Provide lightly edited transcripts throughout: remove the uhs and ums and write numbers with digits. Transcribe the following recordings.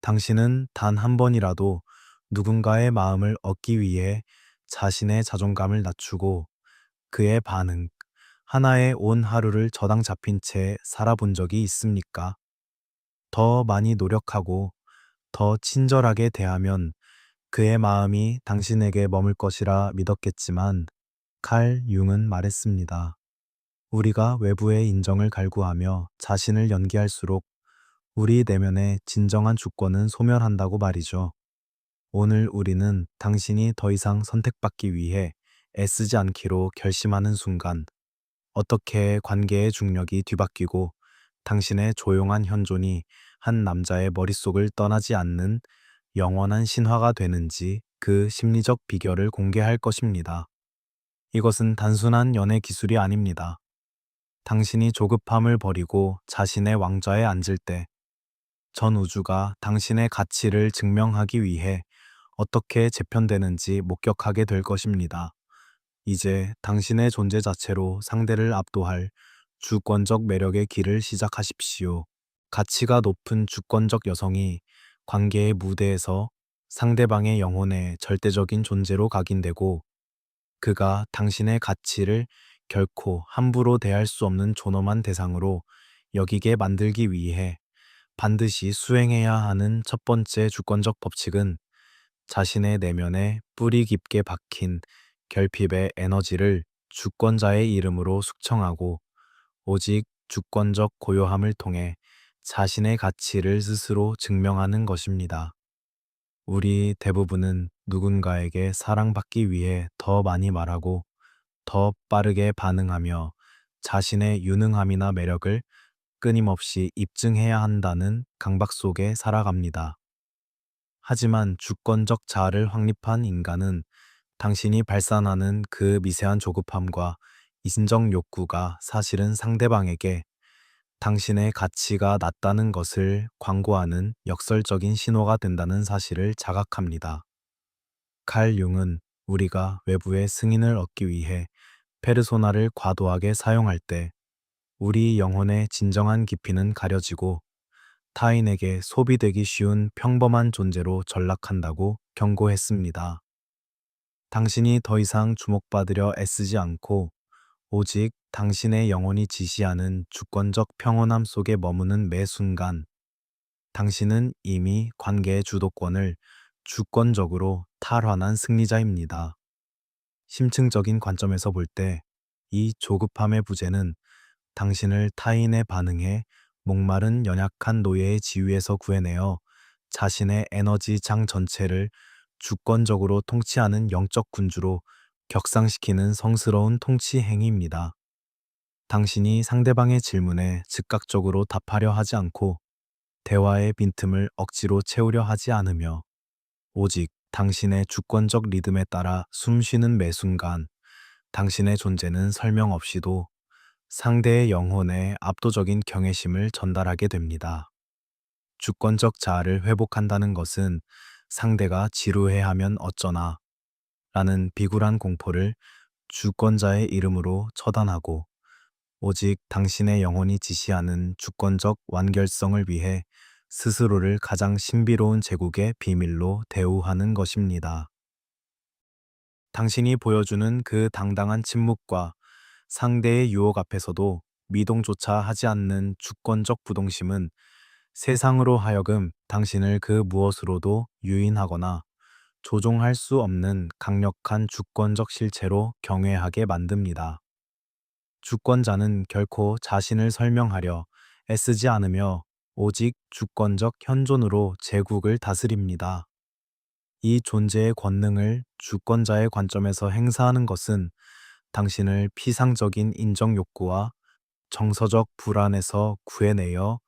당신은 단 한 번이라도 누군가의 마음을 얻기 위해 자신의 자존감을 낮추고 그의 반응 하나에 온 하루를 저당 잡힌 채 살아본 적이 있습니까? 더 많이 노력하고 더 친절하게 대하면 그의 마음이 당신에게 머물 것이라 믿었겠지만 칼 융은 말했습니다. 우리가 외부의 인정을 갈구하며 자신을 연기할수록 우리 내면의 진정한 주권은 소멸한다고 말이죠. 오늘 우리는 당신이 더 이상 선택받기 위해 애쓰지 않기로 결심하는 순간, 어떻게 관계의 중력이 뒤바뀌고 당신의 조용한 현존이 한 남자의 머릿속을 떠나지 않는 영원한 신화가 되는지 그 심리적 비결을 공개할 것입니다. 이것은 단순한 연애 기술이 아닙니다. 당신이 조급함을 버리고 자신의 왕좌에 앉을 때, 전 우주가 당신의 가치를 증명하기 위해 어떻게 재편되는지 목격하게 될 것입니다. 이제 당신의 존재 자체로 상대를 압도할 주권적 매력의 길을 시작하십시오. 가치가 높은 주권적 여성이 관계의 무대에서 상대방의 영혼의 절대적인 존재로 각인되고, 그가 당신의 가치를 결코 함부로 대할 수 없는 존엄한 대상으로 여기게 만들기 위해 반드시 수행해야 하는 첫 번째 주권적 법칙은 자신의 내면에 뿌리 깊게 박힌 결핍의 에너지를 주권자의 이름으로 숙청하고 오직 주권적 고요함을 통해 자신의 가치를 스스로 증명하는 것입니다. 우리 대부분은 누군가에게 사랑받기 위해 더 많이 말하고 더 빠르게 반응하며 자신의 유능함이나 매력을 끊임없이 입증해야 한다는 강박 속에 살아갑니다. 하지만 주권적 자아를 확립한 인간은 당신이 발산하는 그 미세한 조급함과 인정 욕구가 사실은 상대방에게 당신의 가치가 낮다는 것을 광고하는 역설적인 신호가 된다는 사실을 자각합니다. 칼 융은 우리가 외부의 승인을 얻기 위해 페르소나를 과도하게 사용할 때 우리 영혼의 진정한 깊이는 가려지고 타인에게 소비되기 쉬운 평범한 존재로 전락한다고 경고했습니다. 당신이 더 이상 주목받으려 애쓰지 않고 오직 당신의 영혼이 지시하는 주권적 평온함 속에 머무는 매 순간, 당신은 이미 관계의 주도권을 주권적으로 탈환한 승리자입니다. 심층적인 관점에서 볼 때 이 조급함의 부재는 당신을 타인의 반응에 목마른 연약한 노예의 지위에서 구해내어 자신의 에너지 장 전체를 주권적으로 통치하는 영적 군주로 격상시키는 성스러운 통치 행위입니다. 당신이 상대방의 질문에 즉각적으로 답하려 하지 않고 대화의 빈틈을 억지로 채우려 하지 않으며 오직 당신의 주권적 리듬에 따라 숨 쉬는 매 순간, 당신의 존재는 설명 없이도 상대의 영혼에 압도적인 경외심을 전달하게 됩니다. 주권적 자아를 회복한다는 것은 상대가 지루해하면 어쩌나 라는 비굴한 공포를 주권자의 이름으로 처단하고 오직 당신의 영혼이 지시하는 주권적 완결성을 위해 스스로를 가장 신비로운 제국의 비밀로 대우하는 것입니다. 당신이 보여주는 그 당당한 침묵과 상대의 유혹 앞에서도 미동조차 하지 않는 주권적 부동심은 세상으로 하여금 당신을 그 무엇으로도 유인하거나 조종할 수 없는 강력한 주권적 실체로 경외하게 만듭니다. 주권자는 결코 자신을 설명하려 애쓰지 않으며 오직 주권적 현존으로 제국을 다스립니다. 이 존재의 권능을 주권자의 관점에서 행사하는 것은 당신을 피상적인 인정 욕구와 정서적 불안에서 구해내어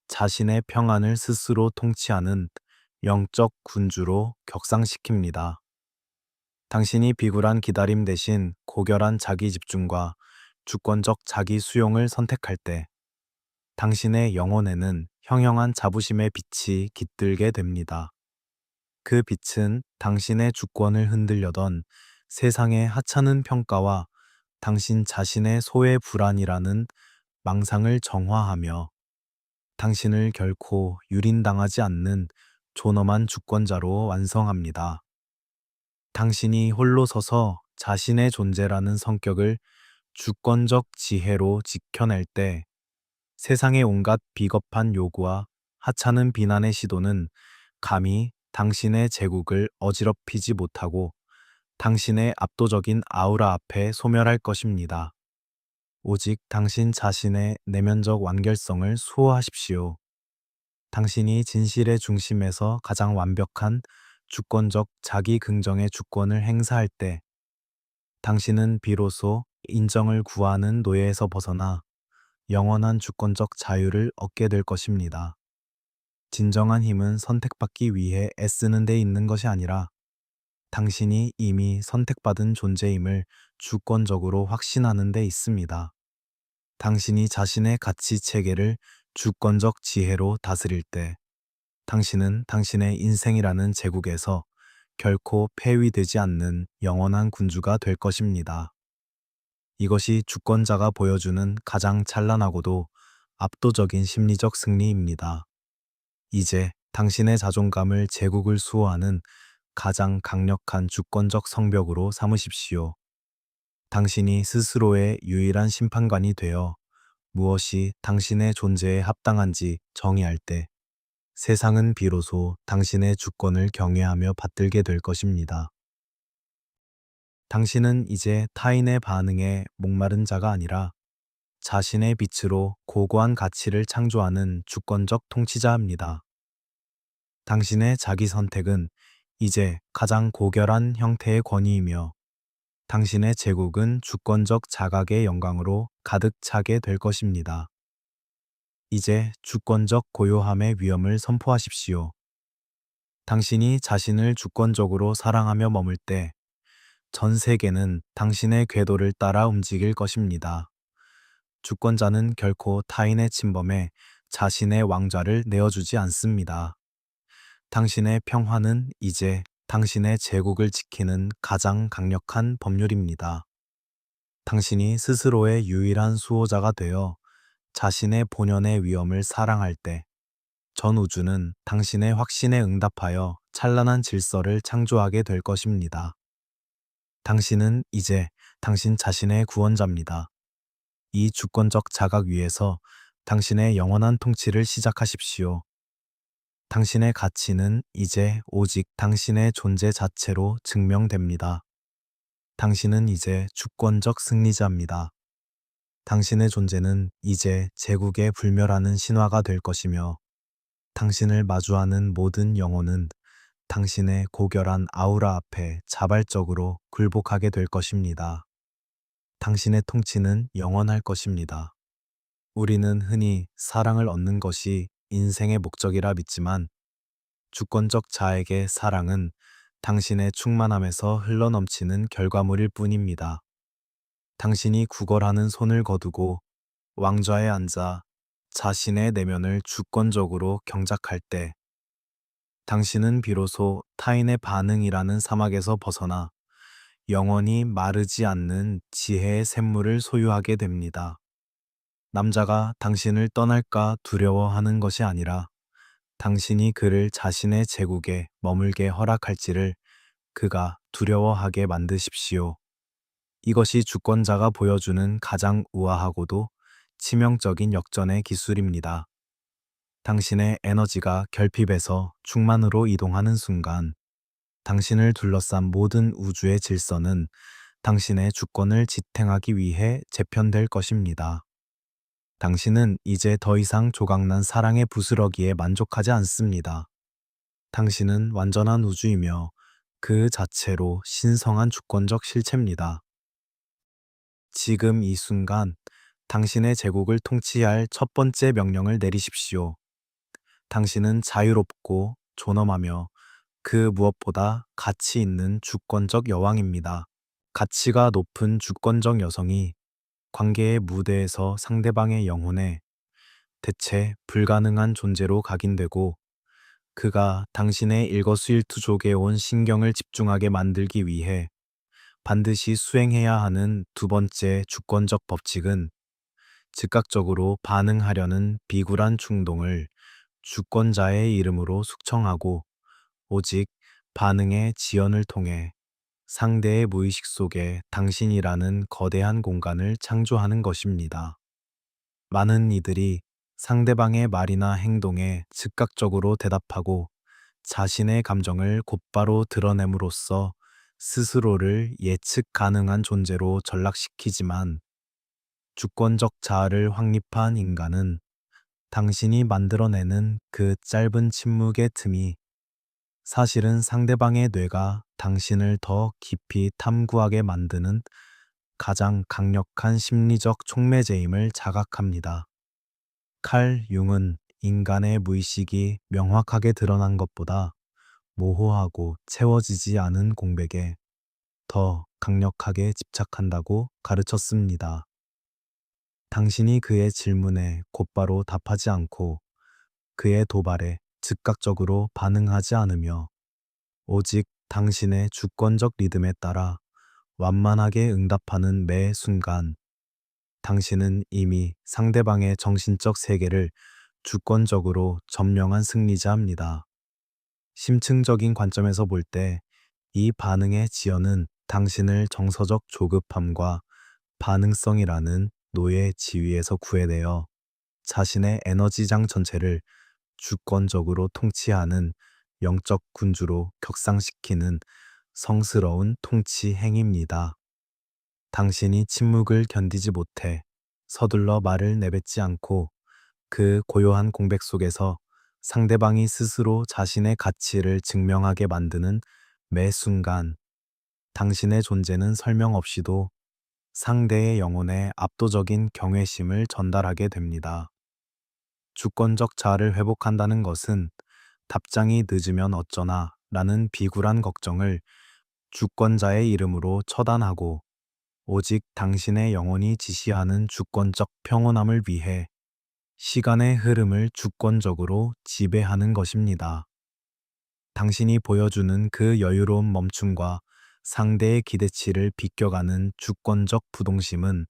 자신의 평안을 스스로 통치하는 영적 군주로 격상시킵니다. 당신이 비굴한 기다림 대신 고결한 자기 집중과 주권적 자기 수용을 선택할 때 당신의 영혼에는 형형한 자부심의 빛이 깃들게 됩니다. 그 빛은 당신의 주권을 흔들려던 세상의 하찮은 평가와 당신 자신의 소외 불안이라는 망상을 정화하며 당신을 결코 유린당하지 않는 존엄한 주권자로 완성합니다. 당신이 홀로 서서 자신의 존재라는 성격을 주권적 지혜로 지켜낼 때 세상의 온갖 비겁한 요구와 하찮은 비난의 시도는 감히 당신의 제국을 어지럽히지 못하고 당신의 압도적인 아우라 앞에 소멸할 것입니다. 오직 당신 자신의 내면적 완결성을 수호하십시오. 당신이 진실의 중심에서 가장 완벽한 주권적 자기 긍정의 주권을 행사할 때 당신은 비로소 인정을 구하는 노예에서 벗어나 영원한 주권적 자유를 얻게 될 것입니다. 진정한 힘은 선택받기 위해 애쓰는 데 있는 것이 아니라 당신이 이미 선택받은 존재임을 주권적으로 확신하는 데 있습니다. 당신이 자신의 가치 체계를 주권적 지혜로 다스릴 때 당신은 당신의 인생이라는 제국에서 결코 폐위되지 않는 영원한 군주가 될 것입니다. 이것이 주권자가 보여주는 가장 찬란하고도 압도적인 심리적 승리입니다. 이제 당신의 자존감을 제국을 수호하는 가장 강력한 주권적 성벽으로 삼으십시오. 당신이 스스로의 유일한 심판관이 되어 무엇이 당신의 존재에 합당한지 정의할 때 세상은 비로소 당신의 주권을 경외하며 받들게 될 것입니다. 당신은 이제 타인의 반응에 목마른 자가 아니라 자신의 빛으로 고고한 가치를 창조하는 주권적 통치자입니다. 당신의 자기 선택은 이제 가장 고결한 형태의 권위이며 당신의 제국은 주권적 자각의 영광으로 가득 차게 될 것입니다. 이제 주권적 고요함의 위엄을 선포하십시오. 당신이 자신을 주권적으로 사랑하며 머물 때 전 세계는 당신의 궤도를 따라 움직일 것입니다. 주권자는 결코 타인의 침범에 자신의 왕좌를 내어주지 않습니다. 당신의 평화는 이제 당신의 제국을 지키는 가장 강력한 법률입니다. 당신이 스스로의 유일한 수호자가 되어 자신의 본연의 위엄을 사랑할 때 전 우주는 당신의 확신에 응답하여 찬란한 질서를 창조하게 될 것입니다. 당신은 이제 당신 자신의 구원자입니다. 이 주권적 자각 위에서 당신의 영원한 통치를 시작하십시오. 당신의 가치는 이제 오직 당신의 존재 자체로 증명됩니다. 당신은 이제 주권적 승리자입니다. 당신의 존재는 이제 제국에 불멸하는 신화가 될 것이며 당신을 마주하는 모든 영혼은 당신의 고결한 아우라 앞에 자발적으로 굴복하게 될 것입니다. 당신의 통치는 영원할 것입니다. 우리는 흔히 사랑을 얻는 것이 인생의 목적이라 믿지만 주권적 자에게 사랑은 당신의 충만함에서 흘러넘치는 결과물일 뿐입니다. 당신이 구걸하는 손을 거두고 왕좌에 앉아 자신의 내면을 주권적으로 경작할 때 당신은 비로소 타인의 반응이라는 사막에서 벗어나 영원히 마르지 않는 지혜의 샘물을 소유하게 됩니다. 남자가 당신을 떠날까 두려워하는 것이 아니라 당신이 그를 자신의 제국에 머물게 허락할지를 그가 두려워하게 만드십시오. 이것이 주권자가 보여주는 가장 우아하고도 치명적인 역전의 기술입니다. 당신의 에너지가 결핍에서 충만으로 이동하는 순간 당신을 둘러싼 모든 우주의 질서는 당신의 주권을 지탱하기 위해 재편될 것입니다. 당신은 이제 더 이상 조각난 사랑의 부스러기에 만족하지 않습니다. 당신은 완전한 우주이며 그 자체로 신성한 주권적 실체입니다. 지금 이 순간 당신의 제국을 통치할 첫 번째 명령을 내리십시오. 당신은 자유롭고 존엄하며 그 무엇보다 가치 있는 주권적 여왕입니다. 가치가 높은 주권적 여성이 관계의 무대에서 상대방의 영혼에 대체 불가능한 존재로 각인되고 그가 당신의 일거수일투족에 온 신경을 집중하게 만들기 위해 반드시 수행해야 하는 두 번째 주권적 법칙은 즉각적으로 반응하려는 비굴한 충동을 주권자의 이름으로 숙청하고 오직 반응의 지연을 통해 상대의 무의식 속에 당신이라는 거대한 공간을 창조하는 것입니다. 많은 이들이 상대방의 말이나 행동에 즉각적으로 대답하고 자신의 감정을 곧바로 드러냄으로써 스스로를 예측 가능한 존재로 전락시키지만 주권적 자아를 확립한 인간은 당신이 만들어내는 그 짧은 침묵의 틈이 사실은 상대방의 뇌가 당신을 더 깊이 탐구하게 만드는 가장 강력한 심리적 촉매제임을 자각합니다. 칼 융은 인간의 무의식이 명확하게 드러난 것보다 모호하고 채워지지 않은 공백에 더 강력하게 집착한다고 가르쳤습니다. 당신이 그의 질문에 곧바로 답하지 않고 그의 도발에 즉각적으로 반응하지 않으며 오직 당신의 주권적 리듬에 따라 완만하게 응답하는 매 순간 당신은 이미 상대방의 정신적 세계를 주권적으로 점령한 승리자입니다. 심층적인 관점에서 볼 때 이 반응의 지연은 당신을 정서적 조급함과 반응성이라는 노예 지위에서 구해내어 자신의 에너지장 전체를 주권적으로 통치하는 영적 군주로 격상시키는 성스러운 통치 행위입니다. 당신이 침묵을 견디지 못해 서둘러 말을 내뱉지 않고 그 고요한 공백 속에서 상대방이 스스로 자신의 가치를 증명하게 만드는 매 순간 당신의 존재는 설명 없이도 상대의 영혼에 압도적인 경외심을 전달하게 됩니다. 주권적 자아를 회복한다는 것은 답장이 늦으면 어쩌나 라는 비굴한 걱정을 주권자의 이름으로 처단하고 오직 당신의 영혼이 지시하는 주권적 평온함을 위해 시간의 흐름을 주권적으로 지배하는 것입니다. 당신이 보여주는 그 여유로운 멈춤과 상대의 기대치를 비껴가는 주권적 부동심은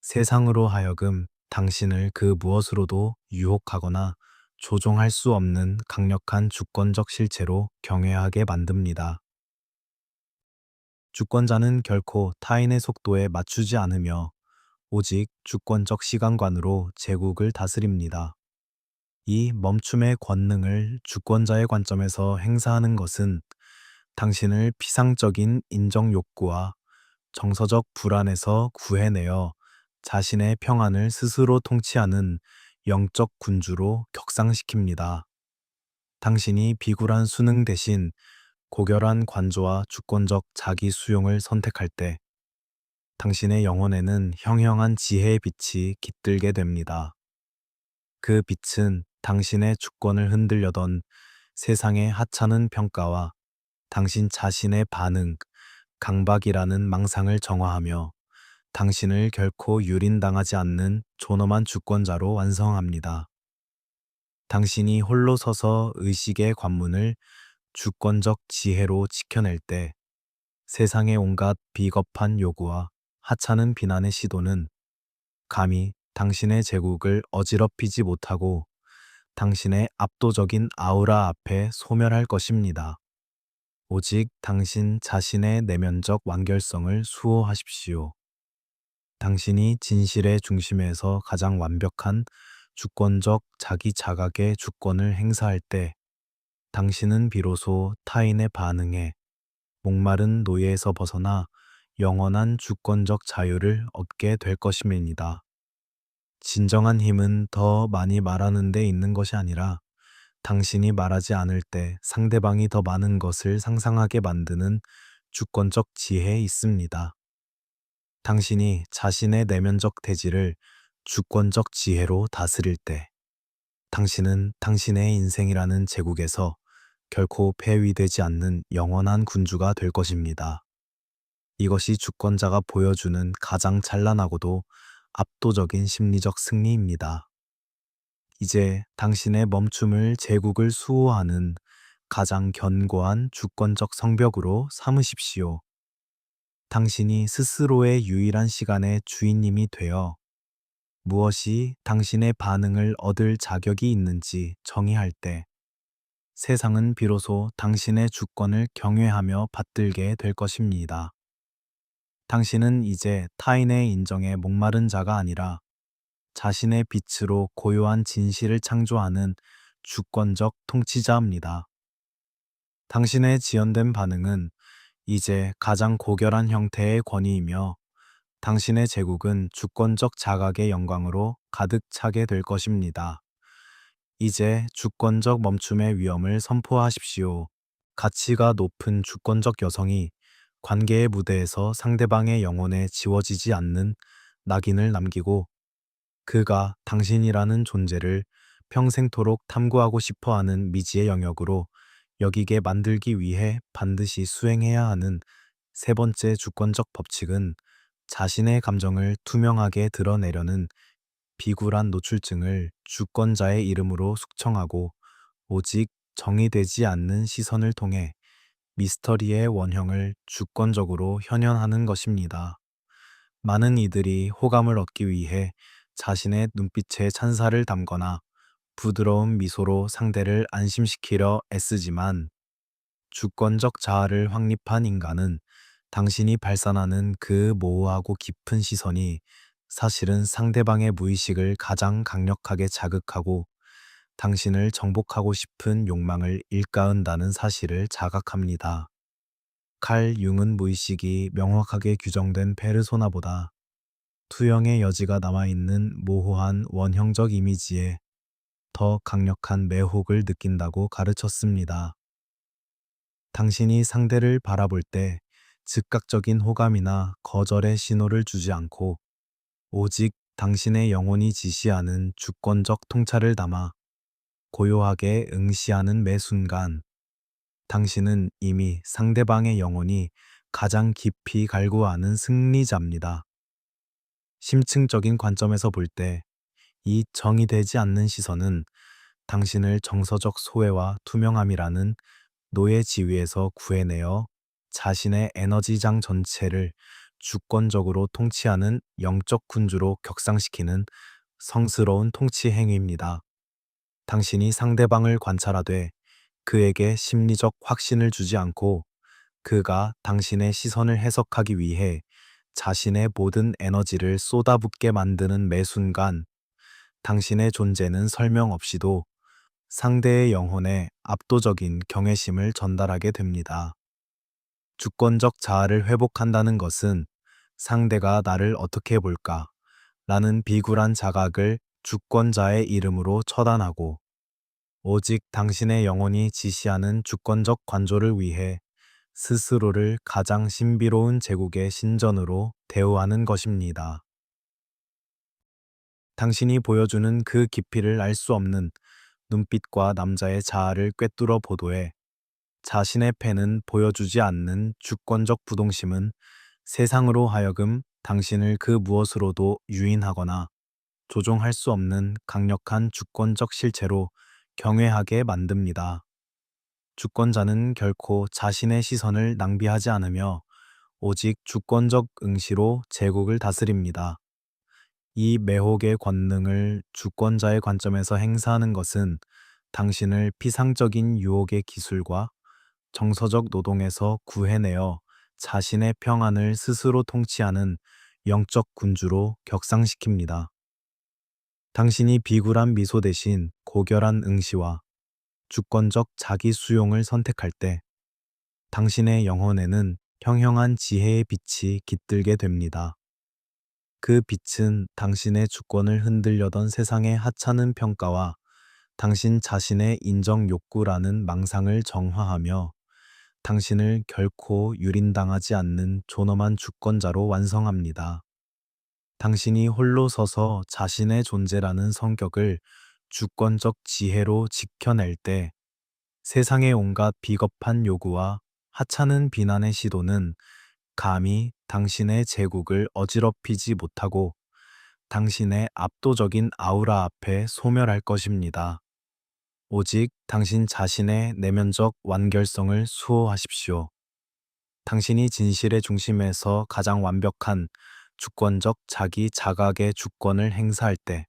세상으로 하여금 당신을 그 무엇으로도 유혹하거나 조종할 수 없는 강력한 주권적 실체로 경외하게 만듭니다. 주권자는 결코 타인의 속도에 맞추지 않으며 오직 주권적 시간관으로 제국을 다스립니다. 이 멈춤의 권능을 주권자의 관점에서 행사하는 것은 당신을 피상적인 인정 욕구와 정서적 불안에서 구해내어 자신의 평안을 스스로 통치하는 영적 군주로 격상시킵니다. 당신이 비굴한 수능 대신 고결한 관조와 주권적 자기 수용을 선택할 때 당신의 영혼에는 형형한 지혜의 빛이 깃들게 됩니다. 그 빛은 당신의 주권을 흔들려던 세상의 하찮은 평가와 당신 자신의 반응, 강박이라는 망상을 정화하며 당신을 결코 유린당하지 않는 존엄한 주권자로 완성합니다. 당신이 홀로 서서 의식의 관문을 주권적 지혜로 지켜낼 때 세상의 온갖 비겁한 요구와 하찮은 비난의 시도는 감히 당신의 제국을 어지럽히지 못하고 당신의 압도적인 아우라 앞에 소멸할 것입니다. 오직 당신 자신의 내면적 완결성을 수호하십시오. 당신이 진실의 중심에서 가장 완벽한 주권적 자기 자각의 주권을 행사할 때 당신은 비로소 타인의 반응에 목마른 노예에서 벗어나 영원한 주권적 자유를 얻게 될 것임입니다. 진정한 힘은 더 많이 말하는 데 있는 것이 아니라 당신이 말하지 않을 때 상대방이 더 많은 것을 상상하게 만드는 주권적 지혜에 있습니다. 당신이 자신의 내면적 대지를 주권적 지혜로 다스릴 때 당신은 당신의 인생이라는 제국에서 결코 폐위되지 않는 영원한 군주가 될 것입니다. 이것이 주권자가 보여주는 가장 찬란하고도 압도적인 심리적 승리입니다. 이제 당신의 멈춤을 제국을 수호하는 가장 견고한 주권적 성벽으로 삼으십시오. 당신이 스스로의 유일한 시간의 주인님이 되어 무엇이 당신의 반응을 얻을 자격이 있는지 정의할 때 세상은 비로소 당신의 주권을 경외하며 받들게 될 것입니다. 당신은 이제 타인의 인정에 목마른 자가 아니라 자신의 빛으로 고요한 진실을 창조하는 주권적 통치자입니다. 당신의 지연된 반응은 이제 가장 고결한 형태의 권위이며 당신의 제국은 주권적 자각의 영광으로 가득 차게 될 것입니다. 이제 주권적 멈춤의 위험을 선포하십시오. 가치가 높은 주권적 여성이 관계의 무대에서 상대방의 영혼에 지워지지 않는 낙인을 남기고 그가 당신이라는 존재를 평생토록 탐구하고 싶어 하는 미지의 영역으로 여기게 만들기 위해 반드시 수행해야 하는 세 번째 주권적 법칙은 자신의 감정을 투명하게 드러내려는 비굴한 노출증을 주권자의 이름으로 숙청하고 오직 정의되지 않는 시선을 통해 미스터리의 원형을 주권적으로 현현하는 것입니다. 많은 이들이 호감을 얻기 위해 자신의 눈빛에 찬사를 담거나 부드러운 미소로 상대를 안심시키려 애쓰지만 주권적 자아를 확립한 인간은 당신이 발산하는 그 모호하고 깊은 시선이 사실은 상대방의 무의식을 가장 강력하게 자극하고 당신을 정복하고 싶은 욕망을 일가은다는 사실을 자각합니다. 칼 융은 무의식이 명확하게 규정된 페르소나보다 투영의 여지가 남아있는 모호한 원형적 이미지에 더 강력한 매혹을 느낀다고 가르쳤습니다. 당신이 상대를 바라볼 때 즉각적인 호감이나 거절의 신호를 주지 않고 오직 당신의 영혼이 지시하는 주권적 통찰을 담아 고요하게 응시하는 매 순간 당신은 이미 상대방의 영혼이 가장 깊이 갈구하는 승리자입니다. 심층적인 관점에서 볼 때 이 정의되지 않는 시선은 당신을 정서적 소외와 투명함이라는 노예 지위에서 구해내어 자신의 에너지장 전체를 주권적으로 통치하는 영적 군주로 격상시키는 성스러운 통치 행위입니다. 당신이 상대방을 관찰하되 그에게 심리적 확신을 주지 않고 그가 당신의 시선을 해석하기 위해 자신의 모든 에너지를 쏟아붓게 만드는 매 순간 당신의 존재는 설명 없이도 상대의 영혼에 압도적인 경외심을 전달하게 됩니다. 주권적 자아를 회복한다는 것은 상대가 나를 어떻게 볼까? 라는 비굴한 자각을 주권자의 이름으로 처단하고 오직 당신의 영혼이 지시하는 주권적 관조를 위해 스스로를 가장 신비로운 제국의 신전으로 대우하는 것입니다. 당신이 보여주는 그 깊이를 알 수 없는 눈빛과 남자의 자아를 꿰뚫어 보도해 자신의 패는 보여주지 않는 주권적 부동심은 세상으로 하여금 당신을 그 무엇으로도 유인하거나 조종할 수 없는 강력한 주권적 실체로 경외하게 만듭니다. 주권자는 결코 자신의 시선을 낭비하지 않으며 오직 주권적 응시로 제국을 다스립니다. 이 매혹의 권능을 주권자의 관점에서 행사하는 것은 당신을 피상적인 유혹의 기술과 정서적 노동에서 구해내어 자신의 평안을 스스로 통치하는 영적 군주로 격상시킵니다. 당신이 비굴한 미소 대신 고결한 응시와 주권적 자기 수용을 선택할 때 당신의 영혼에는 형형한 지혜의 빛이 깃들게 됩니다. 그 빛은 당신의 주권을 흔들려던 세상의 하찮은 평가와 당신 자신의 인정 욕구라는 망상을 정화하며 당신을 결코 유린당하지 않는 존엄한 주권자로 완성합니다. 당신이 홀로 서서 자신의 존재라는 성격을 주권적 지혜로 지켜낼 때 세상의 온갖 비겁한 요구와 하찮은 비난의 시도는 감히 당신의 제국을 어지럽히지 못하고 당신의 압도적인 아우라 앞에 소멸할 것입니다. 오직 당신 자신의 내면적 완결성을 수호하십시오. 당신이 진실의 중심에서 가장 완벽한 주권적 자기 자각의 주권을 행사할 때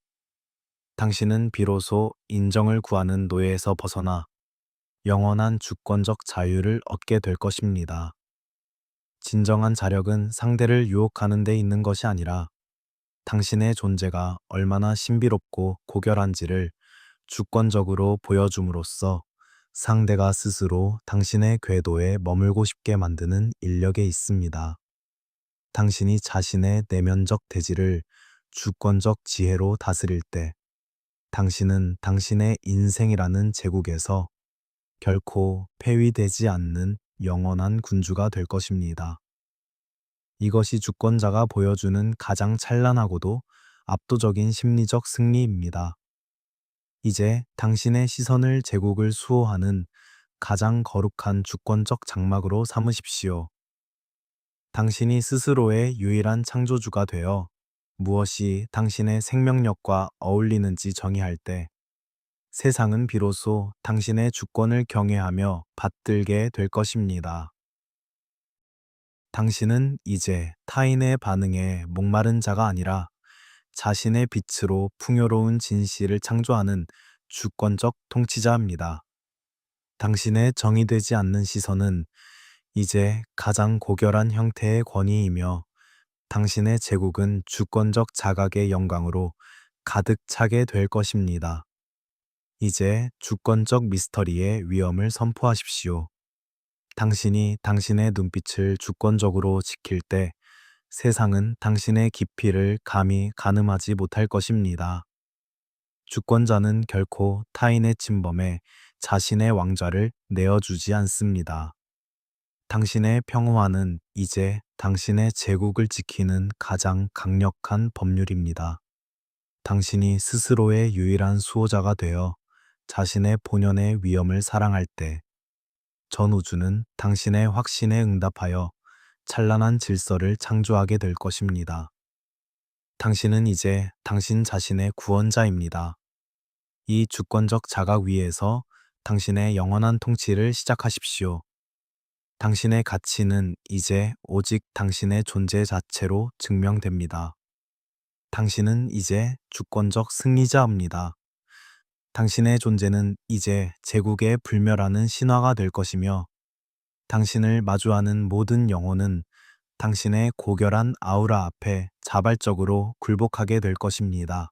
당신은 비로소 인정을 구하는 노예에서 벗어나 영원한 주권적 자유를 얻게 될 것입니다. 진정한 자력은 상대를 유혹하는 데 있는 것이 아니라 당신의 존재가 얼마나 신비롭고 고결한지를 주권적으로 보여줌으로써 상대가 스스로 당신의 궤도에 머물고 싶게 만드는 인력에 있습니다. 당신이 자신의 내면적 대지를 주권적 지혜로 다스릴 때 당신은 당신의 인생이라는 제국에서 결코 폐위되지 않는 영원한 군주가 될 것입니다. 이것이 주권자가 보여주는 가장 찬란하고도 압도적인 심리적 승리입니다. 이제 당신의 시선을 제국을 수호하는 가장 거룩한 주권적 장막으로 삼으십시오. 당신이 스스로의 유일한 창조주가 되어 무엇이 당신의 생명력과 어울리는지 정의할 때 세상은 비로소 당신의 주권을 경외하며 받들게 될 것입니다. 당신은 이제 타인의 반응에 목마른 자가 아니라 자신의 빛으로 풍요로운 진실을 창조하는 주권적 통치자입니다. 당신의 정의되지 않는 시선은 이제 가장 고결한 형태의 권위이며 당신의 제국은 주권적 자각의 영광으로 가득 차게 될 것입니다. 이제 주권적 미스터리의 위엄을 선포하십시오. 당신이 당신의 눈빛을 주권적으로 지킬 때 세상은 당신의 깊이를 감히 가늠하지 못할 것입니다. 주권자는 결코 타인의 침범에 자신의 왕좌를 내어주지 않습니다. 당신의 평화는 이제 당신의 제국을 지키는 가장 강력한 법률입니다. 당신이 스스로의 유일한 수호자가 되어 자신의 본연의 위엄을 사랑할 때 전 우주는 당신의 확신에 응답하여 찬란한 질서를 창조하게 될 것입니다. 당신은 이제 당신 자신의 구원자입니다. 이 주권적 자각 위에서 당신의 영원한 통치를 시작하십시오. 당신의 가치는 이제 오직 당신의 존재 자체로 증명됩니다. 당신은 이제 주권적 승리자입니다. 당신의 존재는 이제 제국에 불멸하는 신화가 될 것이며 당신을 마주하는 모든 영혼은 당신의 고결한 아우라 앞에 자발적으로 굴복하게 될 것입니다.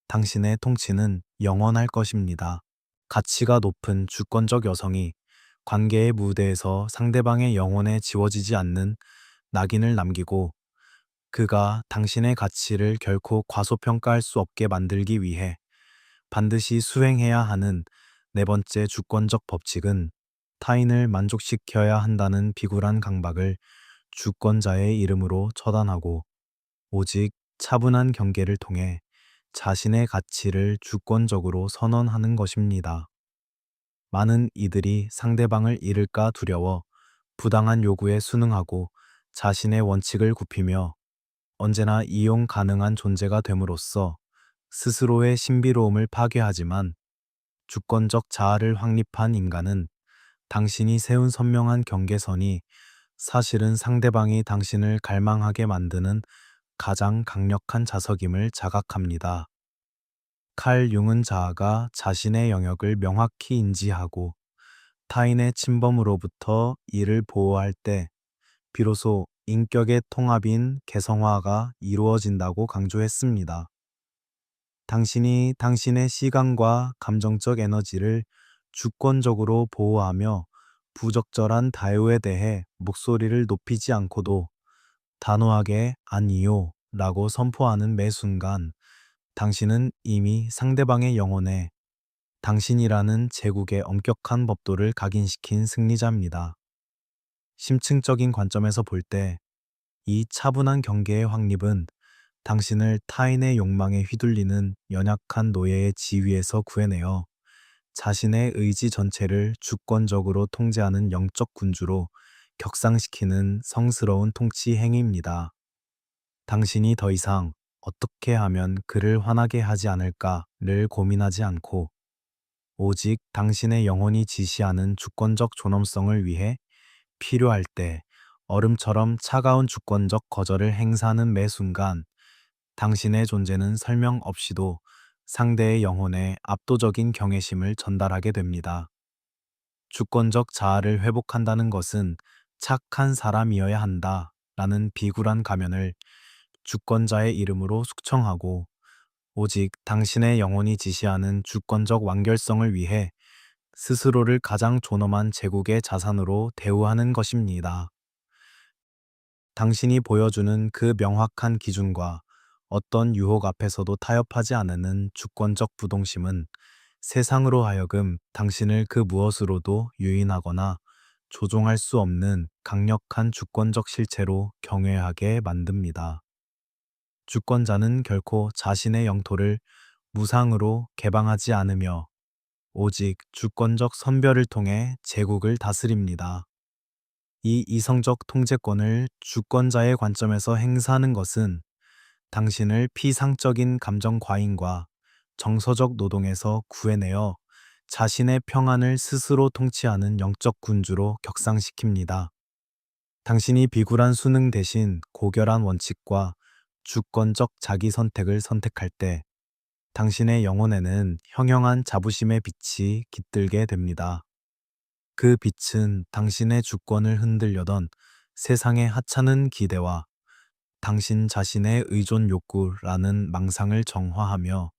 당신의 통치는 영원할 것입니다. 가치가 높은 주권적 여성이 관계의 무대에서 상대방의 영혼에 지워지지 않는 낙인을 남기고 그가 당신의 가치를 결코 과소평가할 수 없게 만들기 위해 반드시 수행해야 하는 네 번째 주권적 법칙은 타인을 만족시켜야 한다는 비굴한 강박을 주권자의 이름으로 처단하고 오직 차분한 경계를 통해 자신의 가치를 주권적으로 선언하는 것입니다. 많은 이들이 상대방을 잃을까 두려워 부당한 요구에 순응하고 자신의 원칙을 굽히며 언제나 이용 가능한 존재가 됨으로써 스스로의 신비로움을 파괴하지만 주권적 자아를 확립한 인간은 당신이 세운 선명한 경계선이 사실은 상대방이 당신을 갈망하게 만드는 가장 강력한 자석임을 자각합니다. 칼 융은 자아가 자신의 영역을 명확히 인지하고 타인의 침범으로부터 이를 보호할 때 비로소 인격의 통합인 개성화가 이루어진다고 강조했습니다. 당신이 당신의 시간과 감정적 에너지를 주권적으로 보호하며 부적절한 다유에 대해 목소리를 높이지 않고도 단호하게 아니요 라고 선포하는 매 순간 당신은 이미 상대방의 영혼에 당신이라는 제국의 엄격한 법도를 각인시킨 승리자입니다. 심층적인 관점에서 볼 때 이 차분한 경계의 확립은 당신을 타인의 욕망에 휘둘리는 연약한 노예의 지위에서 구해내어 자신의 의지 전체를 주권적으로 통제하는 영적 군주로 격상시키는 성스러운 통치 행위입니다. 당신이 더 이상 어떻게 하면 그를 화나게 하지 않을까를 고민하지 않고 오직 당신의 영혼이 지시하는 주권적 존엄성을 위해 필요할 때 얼음처럼 차가운 주권적 거절을 행사하는 매 순간 당신의 존재는 설명 없이도 상대의 영혼에 압도적인 경외심을 전달하게 됩니다. 주권적 자아를 회복한다는 것은 착한 사람이어야 한다 라는 비굴한 가면을 주권자의 이름으로 숙청하고 오직 당신의 영혼이 지시하는 주권적 완결성을 위해 스스로를 가장 존엄한 제국의 자산으로 대우하는 것입니다. 당신이 보여주는 그 명확한 기준과 어떤 유혹 앞에서도 타협하지 않는 주권적 부동심은 세상으로 하여금 당신을 그 무엇으로도 유인하거나 조종할 수 없는 강력한 주권적 실체로 경외하게 만듭니다. 주권자는 결코 자신의 영토를 무상으로 개방하지 않으며 오직 주권적 선별을 통해 제국을 다스립니다. 이 이성적 통제권을 주권자의 관점에서 행사하는 것은 당신을 피상적인 감정 과잉과 정서적 노동에서 구해내어 자신의 평안을 스스로 통치하는 영적 군주로 격상시킵니다. 당신이 비굴한 수능 대신 고결한 원칙과 주권적 자기 선택을 선택할 때 당신의 영혼에는 형형한 자부심의 빛이 깃들게 됩니다. 그 빛은 당신의 주권을 흔들려던 세상의 하찮은 기대와 당신 자신의 의존 욕구라는 망상을 정화하며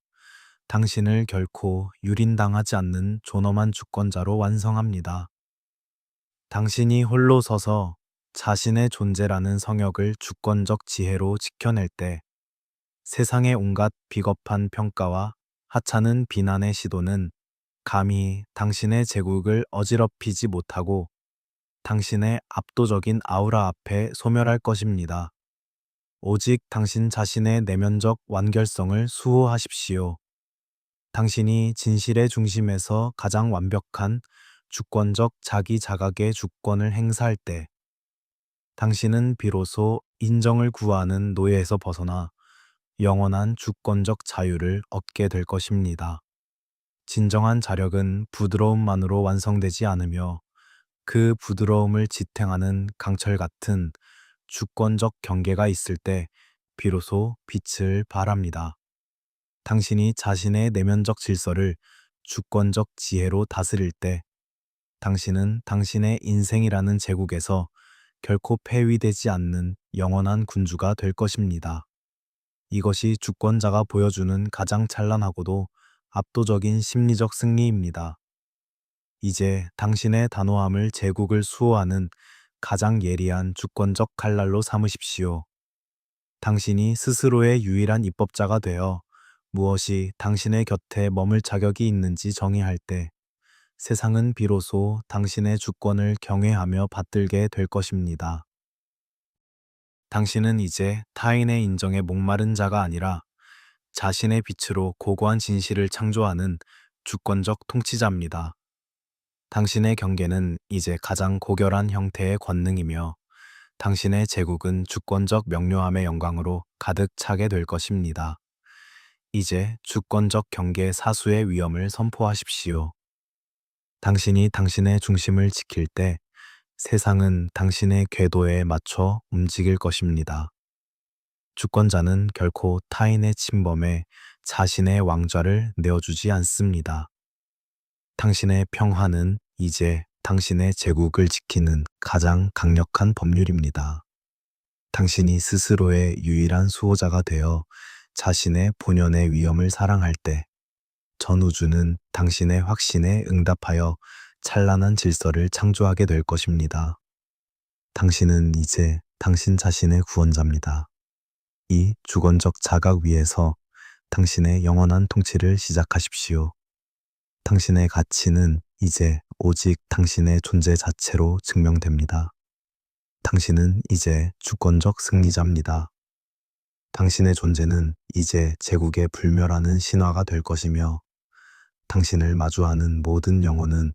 당신을 결코 유린당하지 않는 존엄한 주권자로 완성합니다. 당신이 홀로 서서 자신의 존재라는 성역을 주권적 지혜로 지켜낼 때 세상의 온갖 비겁한 평가와 하찮은 비난의 시도는 감히 당신의 제국을 어지럽히지 못하고 당신의 압도적인 아우라 앞에 소멸할 것입니다. 오직 당신 자신의 내면적 완결성을 수호하십시오. 당신이 진실의 중심에서 가장 완벽한 주권적 자기 자각의 주권을 행사할 때 당신은 비로소 인정을 구하는 노예에서 벗어나 영원한 주권적 자유를 얻게 될 것입니다. 진정한 자력은 부드러움만으로 완성되지 않으며 그 부드러움을 지탱하는 강철 같은 주권적 경계가 있을 때 비로소 빛을 발합니다. 당신이 자신의 내면적 질서를 주권적 지혜로 다스릴 때 당신은 당신의 인생이라는 제국에서 결코 폐위되지 않는 영원한 군주가 될 것입니다. 이것이 주권자가 보여주는 가장 찬란하고도 압도적인 심리적 승리입니다. 이제 당신의 단호함을 제국을 수호하는 가장 예리한 주권적 칼날로 삼으십시오. 당신이 스스로의 유일한 입법자가 되어 무엇이 당신의 곁에 머물 자격이 있는지 정의할 때 세상은 비로소 당신의 주권을 경외하며 받들게 될 것입니다. 당신은 이제 타인의 인정에 목마른 자가 아니라 자신의 빛으로 고고한 진실을 창조하는 주권적 통치자입니다. 당신의 경계는 이제 가장 고결한 형태의 권능이며 당신의 제국은 주권적 명료함의 영광으로 가득 차게 될 것입니다. 이제 주권적 경계 사수의 위엄을 선포하십시오. 당신이 당신의 중심을 지킬 때 세상은 당신의 궤도에 맞춰 움직일 것입니다. 주권자는 결코 타인의 침범에 자신의 왕좌를 내어주지 않습니다. 당신의 평화는 이제 당신의 제국을 지키는 가장 강력한 법률입니다. 당신이 스스로의 유일한 수호자가 되어 자신의 본연의 위엄을 사랑할 때 전 우주는 당신의 확신에 응답하여 찬란한 질서를 창조하게 될 것입니다. 당신은 이제 당신 자신의 구원자입니다. 이 주권적 자각 위에서 당신의 영원한 통치를 시작하십시오. 당신의 가치는 이제 오직 당신의 존재 자체로 증명됩니다. 당신은 이제 주권적 승리자입니다. 당신의 존재는 이제 제국에 불멸하는 신화가 될 것이며 당신을 마주하는 모든 영혼은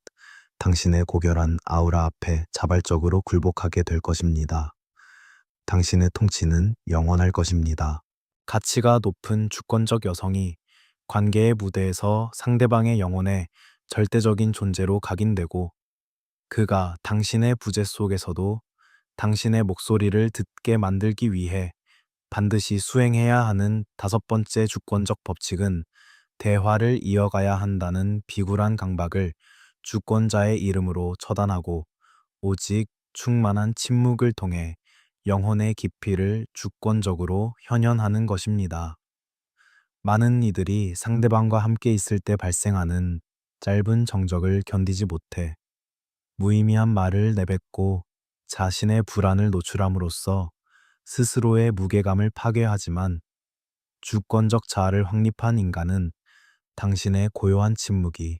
당신의 고결한 아우라 앞에 자발적으로 굴복하게 될 것입니다. 당신의 통치는 영원할 것입니다. 가치가 높은 주권적 여성이 관계의 무대에서 상대방의 영혼에 절대적인 존재로 각인되고 그가 당신의 부재 속에서도 당신의 목소리를 듣게 만들기 위해 반드시 수행해야 하는 다섯 번째 주권적 법칙은 대화를 이어가야 한다는 비굴한 강박을 주권자의 이름으로 처단하고 오직 충만한 침묵을 통해 영혼의 깊이를 주권적으로 현현하는 것입니다. 많은 이들이 상대방과 함께 있을 때 발생하는 짧은 정적을 견디지 못해 무의미한 말을 내뱉고 자신의 불안을 노출함으로써 스스로의 무게감을 파괴하지만 주권적 자아를 확립한 인간은 당신의 고요한 침묵이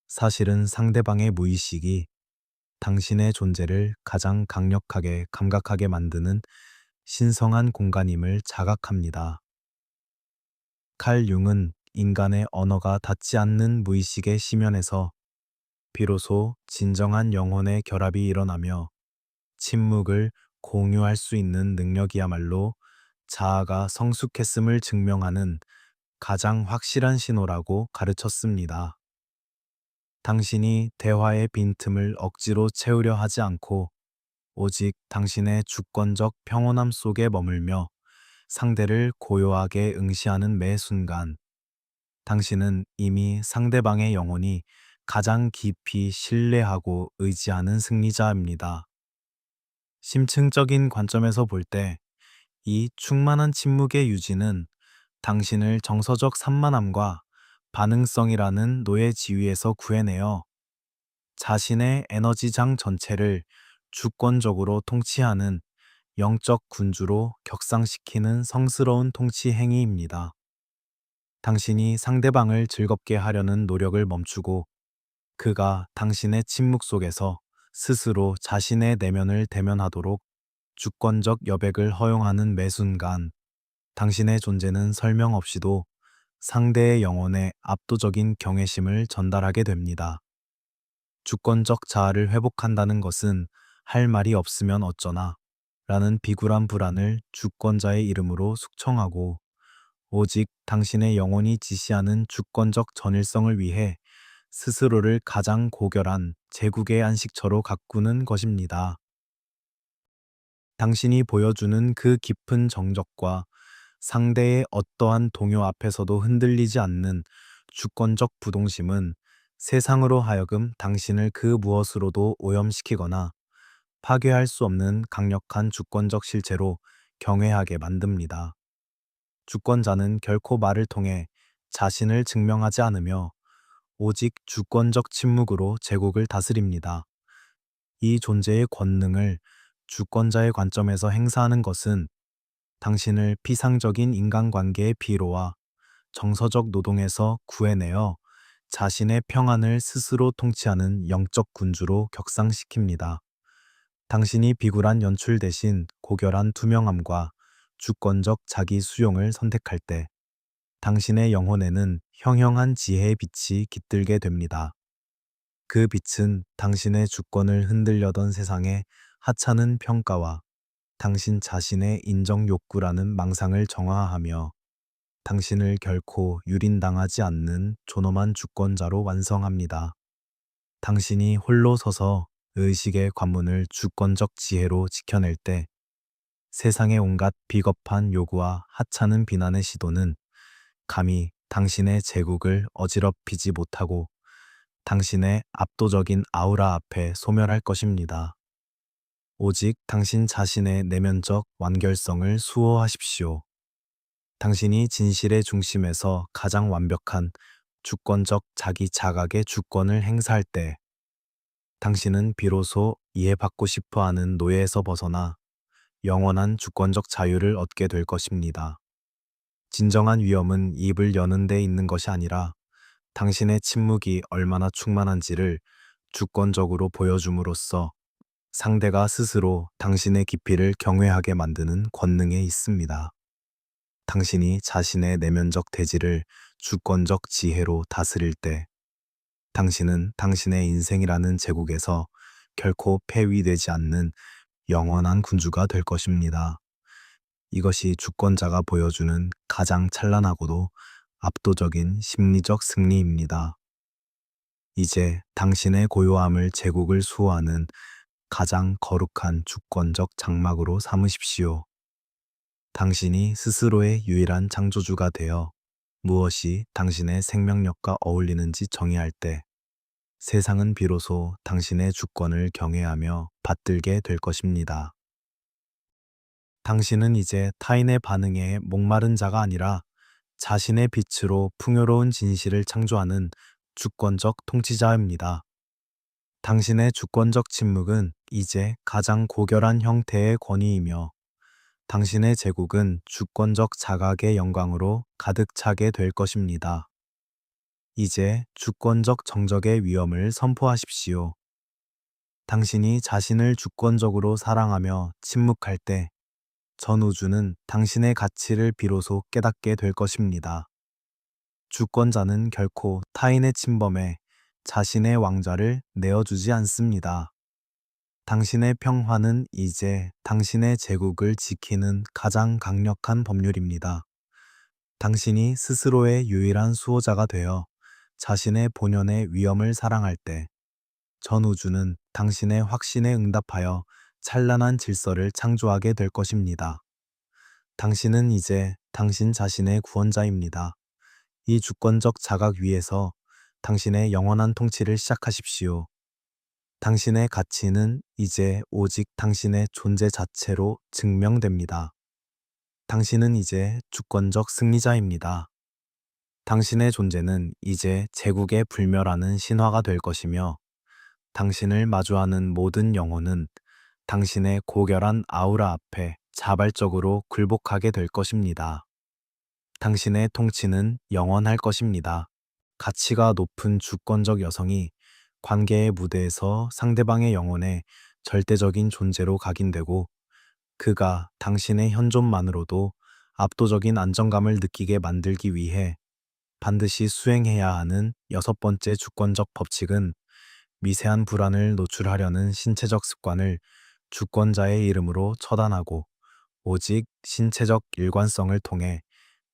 사실은 상대방의 무의식이 당신의 존재를 가장 강력하게 감각하게 만드는 신성한 공간임을 자각합니다. 칼 융은 인간의 언어가 닿지 않는 무의식의 심연에서 비로소 진정한 영혼의 결합이 일어나며 침묵을 공유할 수 있는 능력이야말로 자아가 성숙했음을 증명하는 가장 확실한 신호라고 가르쳤습니다. 당신이 대화의 빈틈을 억지로 채우려 하지 않고 오직 당신의 주권적 평온함 속에 머물며 상대를 고요하게 응시하는 매 순간, 당신은 이미 상대방의 영혼이 가장 깊이 신뢰하고 의지하는 승리자입니다. 심층적인 관점에서 볼 때, 이 충만한 침묵의 유지는 당신을 정서적 산만함과 반응성이라는 노예 지위에서 구해내어 자신의 에너지장 전체를 주권적으로 통치하는 영적 군주로 격상시키는 성스러운 통치 행위입니다. 당신이 상대방을 즐겁게 하려는 노력을 멈추고 그가 당신의 침묵 속에서 스스로 자신의 내면을 대면하도록 주권적 여백을 허용하는 매 순간, 당신의 존재는 설명 없이도 상대의 영혼에 압도적인 경외심을 전달하게 됩니다. 주권적 자아를 회복한다는 것은 할 말이 없으면 어쩌나 라는 비굴한 불안을 주권자의 이름으로 숙청하고 오직 당신의 영혼이 지시하는 주권적 전일성을 위해 스스로를 가장 고결한 제국의 안식처로 가꾸는 것입니다. 당신이 보여주는 그 깊은 정적과 상대의 어떠한 동요 앞에서도 흔들리지 않는 주권적 부동심은 세상으로 하여금 당신을 그 무엇으로도 오염시키거나 파괴할 수 없는 강력한 주권적 실체로 경외하게 만듭니다. 주권자는 결코 말을 통해 자신을 증명하지 않으며 오직 주권적 침묵으로 제국을 다스립니다. 이 존재의 권능을 주권자의 관점에서 행사하는 것은 당신을 피상적인 인간관계의 피로와 정서적 노동에서 구해내어 자신의 평안을 스스로 통치하는 영적 군주로 격상시킵니다. 당신이 비굴한 연출 대신 고결한 투명함과 주권적 자기 수용을 선택할 때 당신의 영혼에는 형형한 지혜의 빛이 깃들게 됩니다. 그 빛은 당신의 주권을 흔들려던 세상의 하찮은 평가와 당신 자신의 인정 욕구라는 망상을 정화하며 당신을 결코 유린당하지 않는 존엄한 주권자로 완성합니다. 당신이 홀로 서서 의식의 관문을 주권적 지혜로 지켜낼 때 세상의 온갖 비겁한 요구와 하찮은 비난의 시도는 감히 당신의 제국을 어지럽히지 못하고 당신의 압도적인 아우라 앞에 소멸할 것입니다. 오직 당신 자신의 내면적 완결성을 수호하십시오. 당신이 진실의 중심에서 가장 완벽한 주권적 자기 자각의 주권을 행사할 때 당신은 비로소 이해받고 싶어 하는 노예에서 벗어나 영원한 주권적 자유를 얻게 될 것입니다. 진정한 위험은 입을 여는 데 있는 것이 아니라 당신의 침묵이 얼마나 충만한지를 주권적으로 보여줌으로써 상대가 스스로 당신의 깊이를 경외하게 만드는 권능에 있습니다. 당신이 자신의 내면적 대지를 주권적 지혜로 다스릴 때 당신은 당신의 인생이라는 제국에서 결코 폐위되지 않는 영원한 군주가 될 것입니다. 이것이 주권자가 보여주는 가장 찬란하고도 압도적인 심리적 승리입니다. 이제 당신의 고요함을 제국을 수호하는 가장 거룩한 주권적 장막으로 삼으십시오. 당신이 스스로의 유일한 창조주가 되어 무엇이 당신의 생명력과 어울리는지 정의할 때 세상은 비로소 당신의 주권을 경외하며 받들게 될 것입니다. 당신은 이제 타인의 반응에 목마른 자가 아니라 자신의 빛으로 풍요로운 진실을 창조하는 주권적 통치자입니다. 당신의 주권적 침묵은 이제 가장 고결한 형태의 권위이며 당신의 제국은 주권적 자각의 영광으로 가득 차게 될 것입니다. 이제 주권적 정적의 위엄을 선포하십시오. 당신이 자신을 주권적으로 사랑하며 침묵할 때 전 우주는 당신의 가치를 비로소 깨닫게 될 것입니다. 주권자는 결코 타인의 침범에 자신의 왕좌를 내어주지 않습니다. 당신의 평화는 이제 당신의 제국을 지키는 가장 강력한 법률입니다. 당신이 스스로의 유일한 수호자가 되어 자신의 본연의 위엄을 사랑할 때 전 우주는 당신의 확신에 응답하여 찬란한 질서를 창조하게 될 것입니다. 당신은 이제 당신 자신의 구원자입니다. 이 주권적 자각 위에서 당신의 영원한 통치를 시작하십시오. 당신의 가치는 이제 오직 당신의 존재 자체로 증명됩니다. 당신은 이제 주권적 승리자입니다. 당신의 존재는 이제 제국에 불멸하는 신화가 될 것이며 당신을 마주하는 모든 영혼은 당신의 고결한 아우라 앞에 자발적으로 굴복하게 될 것입니다. 당신의 통치는 영원할 것입니다. 가치가 높은 주권적 여성이 관계의 무대에서 상대방의 영혼에 절대적인 존재로 각인되고 그가 당신의 현존만으로도 압도적인 안정감을 느끼게 만들기 위해 반드시 수행해야 하는 여섯 번째 주권적 법칙은 미세한 불안을 노출하려는 신체적 습관을 주권자의 이름으로 처단하고 오직 신체적 일관성을 통해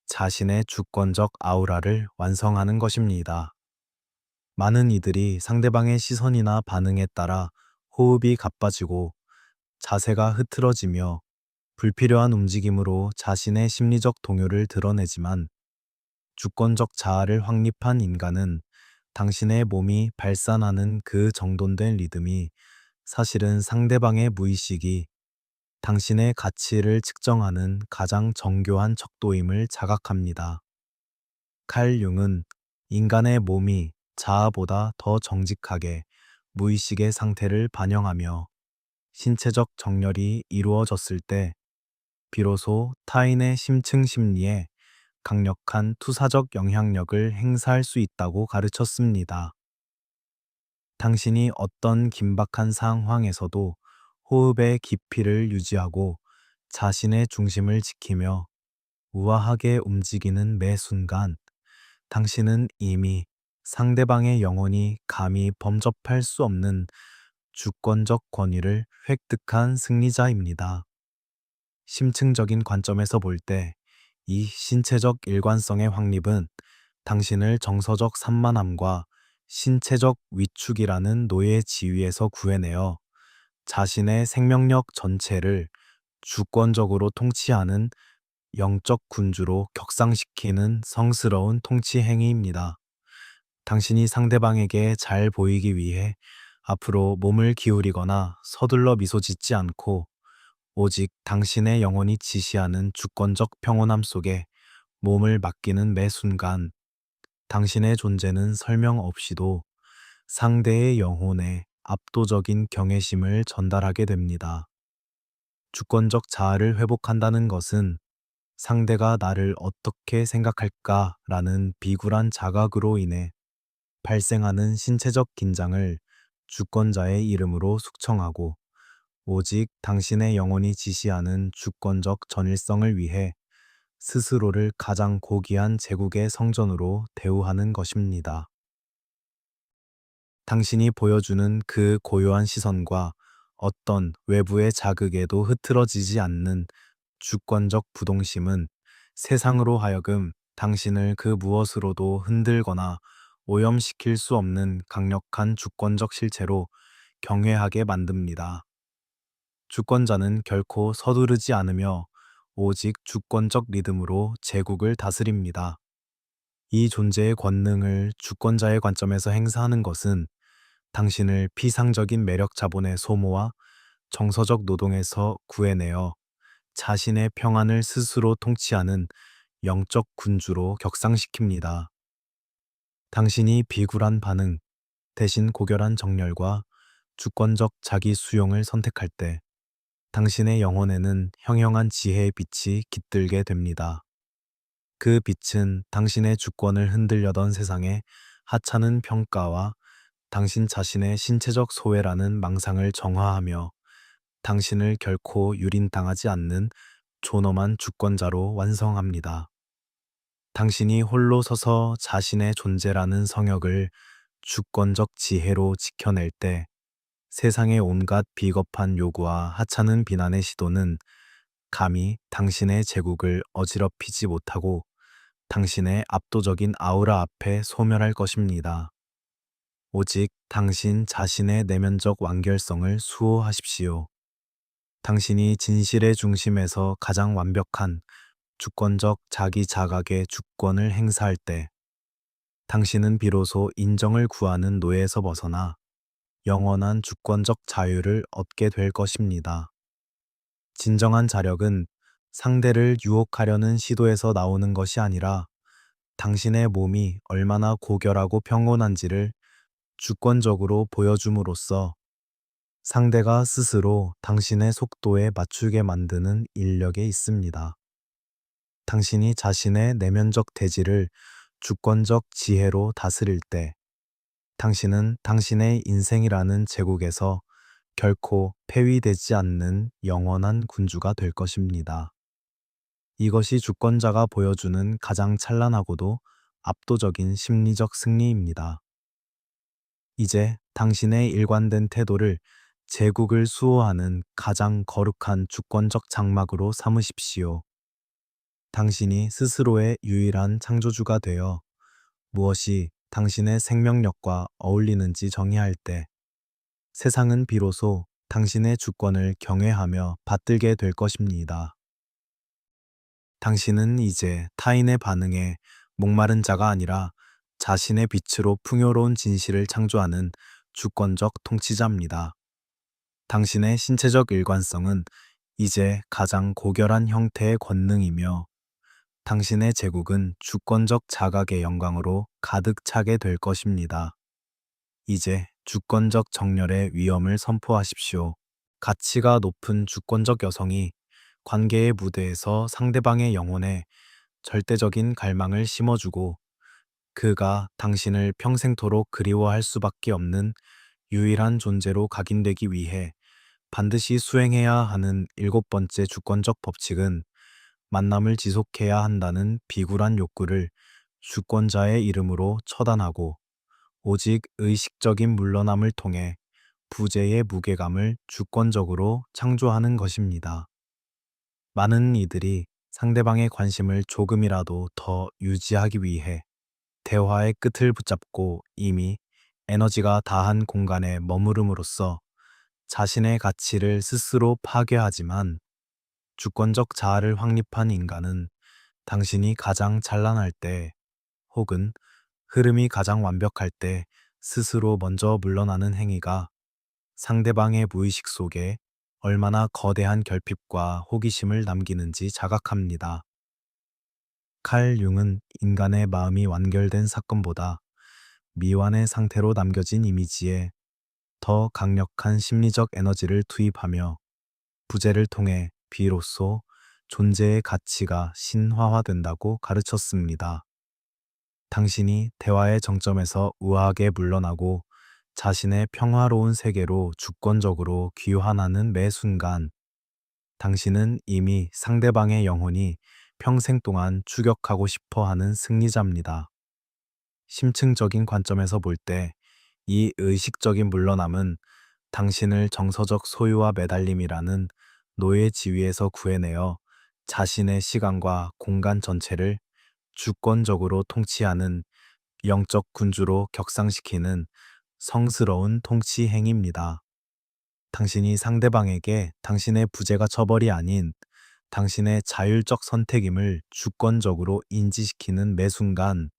자신의 주권적 아우라를 완성하는 것입니다. 많은 이들이 상대방의 시선이나 반응에 따라 호흡이 가빠지고 자세가 흐트러지며 불필요한 움직임으로 자신의 심리적 동요를 드러내지만 주권적 자아를 확립한 인간은 당신의 몸이 발산하는 그 정돈된 리듬이 사실은 상대방의 무의식이 당신의 가치를 측정하는 가장 정교한 척도임을 자각합니다. 칼 융은 인간의 몸이 자아보다 더 정직하게 무의식의 상태를 반영하며 신체적 정렬이 이루어졌을 때 비로소 타인의 심층 심리에 강력한 투사적 영향력을 행사할 수 있다고 가르쳤습니다. 당신이 어떤 긴박한 상황에서도 호흡의 깊이를 유지하고 자신의 중심을 지키며 우아하게 움직이는 매 순간 당신은 이미 상대방의 영혼이 감히 범접할 수 없는 주권적 권위를 획득한 승리자입니다. 심층적인 관점에서 볼 때 이 신체적 일관성의 확립은 당신을 정서적 산만함과 신체적 위축이라는 노예 지위에서 구해내어 자신의 생명력 전체를 주권적으로 통치하는 영적 군주로 격상시키는 성스러운 통치 행위입니다. 당신이 상대방에게 잘 보이기 위해 앞으로 몸을 기울이거나 서둘러 미소 짓지 않고 오직 당신의 영혼이 지시하는 주권적 평온함 속에 몸을 맡기는 매 순간 당신의 존재는 설명 없이도 상대의 영혼에 압도적인 경외심을 전달하게 됩니다. 주권적 자아를 회복한다는 것은 상대가 나를 어떻게 생각할까라는 비굴한 자각으로 인해 발생하는 신체적 긴장을 주권자의 이름으로 숙청하고 오직 당신의 영혼이 지시하는 주권적 전일성을 위해 스스로를 가장 고귀한 제국의 성전으로 대우하는 것입니다. 당신이 보여주는 그 고요한 시선과 어떤 외부의 자극에도 흐트러지지 않는 주권적 부동심은 세상으로 하여금 당신을 그 무엇으로도 흔들거나 오염시킬 수 없는 강력한 주권적 실체로 경외하게 만듭니다. 주권자는 결코 서두르지 않으며 오직 주권적 리듬으로 제국을 다스립니다. 이 존재의 권능을 주권자의 관점에서 행사하는 것은 당신을 피상적인 매력 자본의 소모와 정서적 노동에서 구해내어 자신의 평안을 스스로 통치하는 영적 군주로 격상시킵니다. 당신이 비굴한 반응, 대신 고결한 정열과 주권적 자기 수용을 선택할 때 당신의 영혼에는 형형한 지혜의 빛이 깃들게 됩니다. 그 빛은 당신의 주권을 흔들려던 세상의 하찮은 평가와 당신 자신의 신체적 소외라는 망상을 정화하며 당신을 결코 유린당하지 않는 존엄한 주권자로 완성합니다. 당신이 홀로 서서 자신의 존재라는 성역을 주권적 지혜로 지켜낼 때 세상의 온갖 비겁한 요구와 하찮은 비난의 시도는 감히 당신의 제국을 어지럽히지 못하고 당신의 압도적인 아우라 앞에 소멸할 것입니다. 오직 당신 자신의 내면적 완결성을 수호하십시오. 당신이 진실의 중심에서 가장 완벽한 주권적 자기 자각의 주권을 행사할 때 당신은 비로소 인정을 구하는 노예에서 벗어나 영원한 주권적 자유를 얻게 될 것입니다. 진정한 자력은 상대를 유혹하려는 시도에서 나오는 것이 아니라 당신의 몸이 얼마나 고결하고 평온한지를 주권적으로 보여줌으로써 상대가 스스로 당신의 속도에 맞추게 만드는 인력에 있습니다. 당신이 자신의 내면적 대지를 주권적 지혜로 다스릴 때 당신은 당신의 인생이라는 제국에서 결코 폐위되지 않는 영원한 군주가 될 것입니다. 이것이 주권자가 보여주는 가장 찬란하고도 압도적인 심리적 승리입니다. 이제 당신의 일관된 태도를 제국을 수호하는 가장 거룩한 주권적 장막으로 삼으십시오. 당신이 스스로의 유일한 창조주가 되어 무엇이 당신의 생명력과 어울리는지 정의할 때 세상은 비로소 당신의 주권을 경외하며 받들게 될 것입니다. 당신은 이제 타인의 반응에 목마른 자가 아니라 자신의 빛으로 풍요로운 진실을 창조하는 주권적 통치자입니다. 당신의 신체적 일관성은 이제 가장 고결한 형태의 권능이며 당신의 제국은 주권적 자각의 영광으로 가득 차게 될 것입니다. 이제 주권적 정열의 위엄을 선포하십시오. 가치가 높은 주권적 여성이 관계의 무대에서 상대방의 영혼에 절대적인 갈망을 심어주고 그가 당신을 평생토록 그리워할 수밖에 없는 유일한 존재로 각인되기 위해 반드시 수행해야 하는 7번째 주권적 법칙은 만남을 지속해야 한다는 비굴한 욕구를 주권자의 이름으로 처단하고 오직 의식적인 물러남을 통해 부재의 무게감을 주권적으로 창조하는 것입니다. 많은 이들이 상대방의 관심을 조금이라도 더 유지하기 위해 대화의 끝을 붙잡고 이미 에너지가 다한 공간에 머무름으로써 자신의 가치를 스스로 파괴하지만 주권적 자아를 확립한 인간은 당신이 가장 찬란할 때 혹은 흐름이 가장 완벽할 때 스스로 먼저 물러나는 행위가 상대방의 무의식 속에 얼마나 거대한 결핍과 호기심을 남기는지 자각합니다. 칼 융은 인간의 마음이 완결된 사건보다 미완의 상태로 남겨진 이미지에 더 강력한 심리적 에너지를 투입하며 부재를 통해 비로소 존재의 가치가 신화화된다고 가르쳤습니다. 당신이 대화의 정점에서 우아하게 물러나고 자신의 평화로운 세계로 주권적으로 귀환하는 매 순간, 당신은 이미 상대방의 영혼이 평생 동안 추격하고 싶어 하는 승리자입니다. 심층적인 관점에서 볼 때 이 의식적인 물러남은 당신을 정서적 소유와 매달림이라는 노예 지위에서 구해내어 자신의 시간과 공간 전체를 주권적으로 통치하는 영적 군주로 격상시키는 성스러운 통치 행위입니다. 당신이 상대방에게 당신의 부재가 처벌이 아닌 당신의 자율적 선택임을 주권적으로 인지시키는 매 순간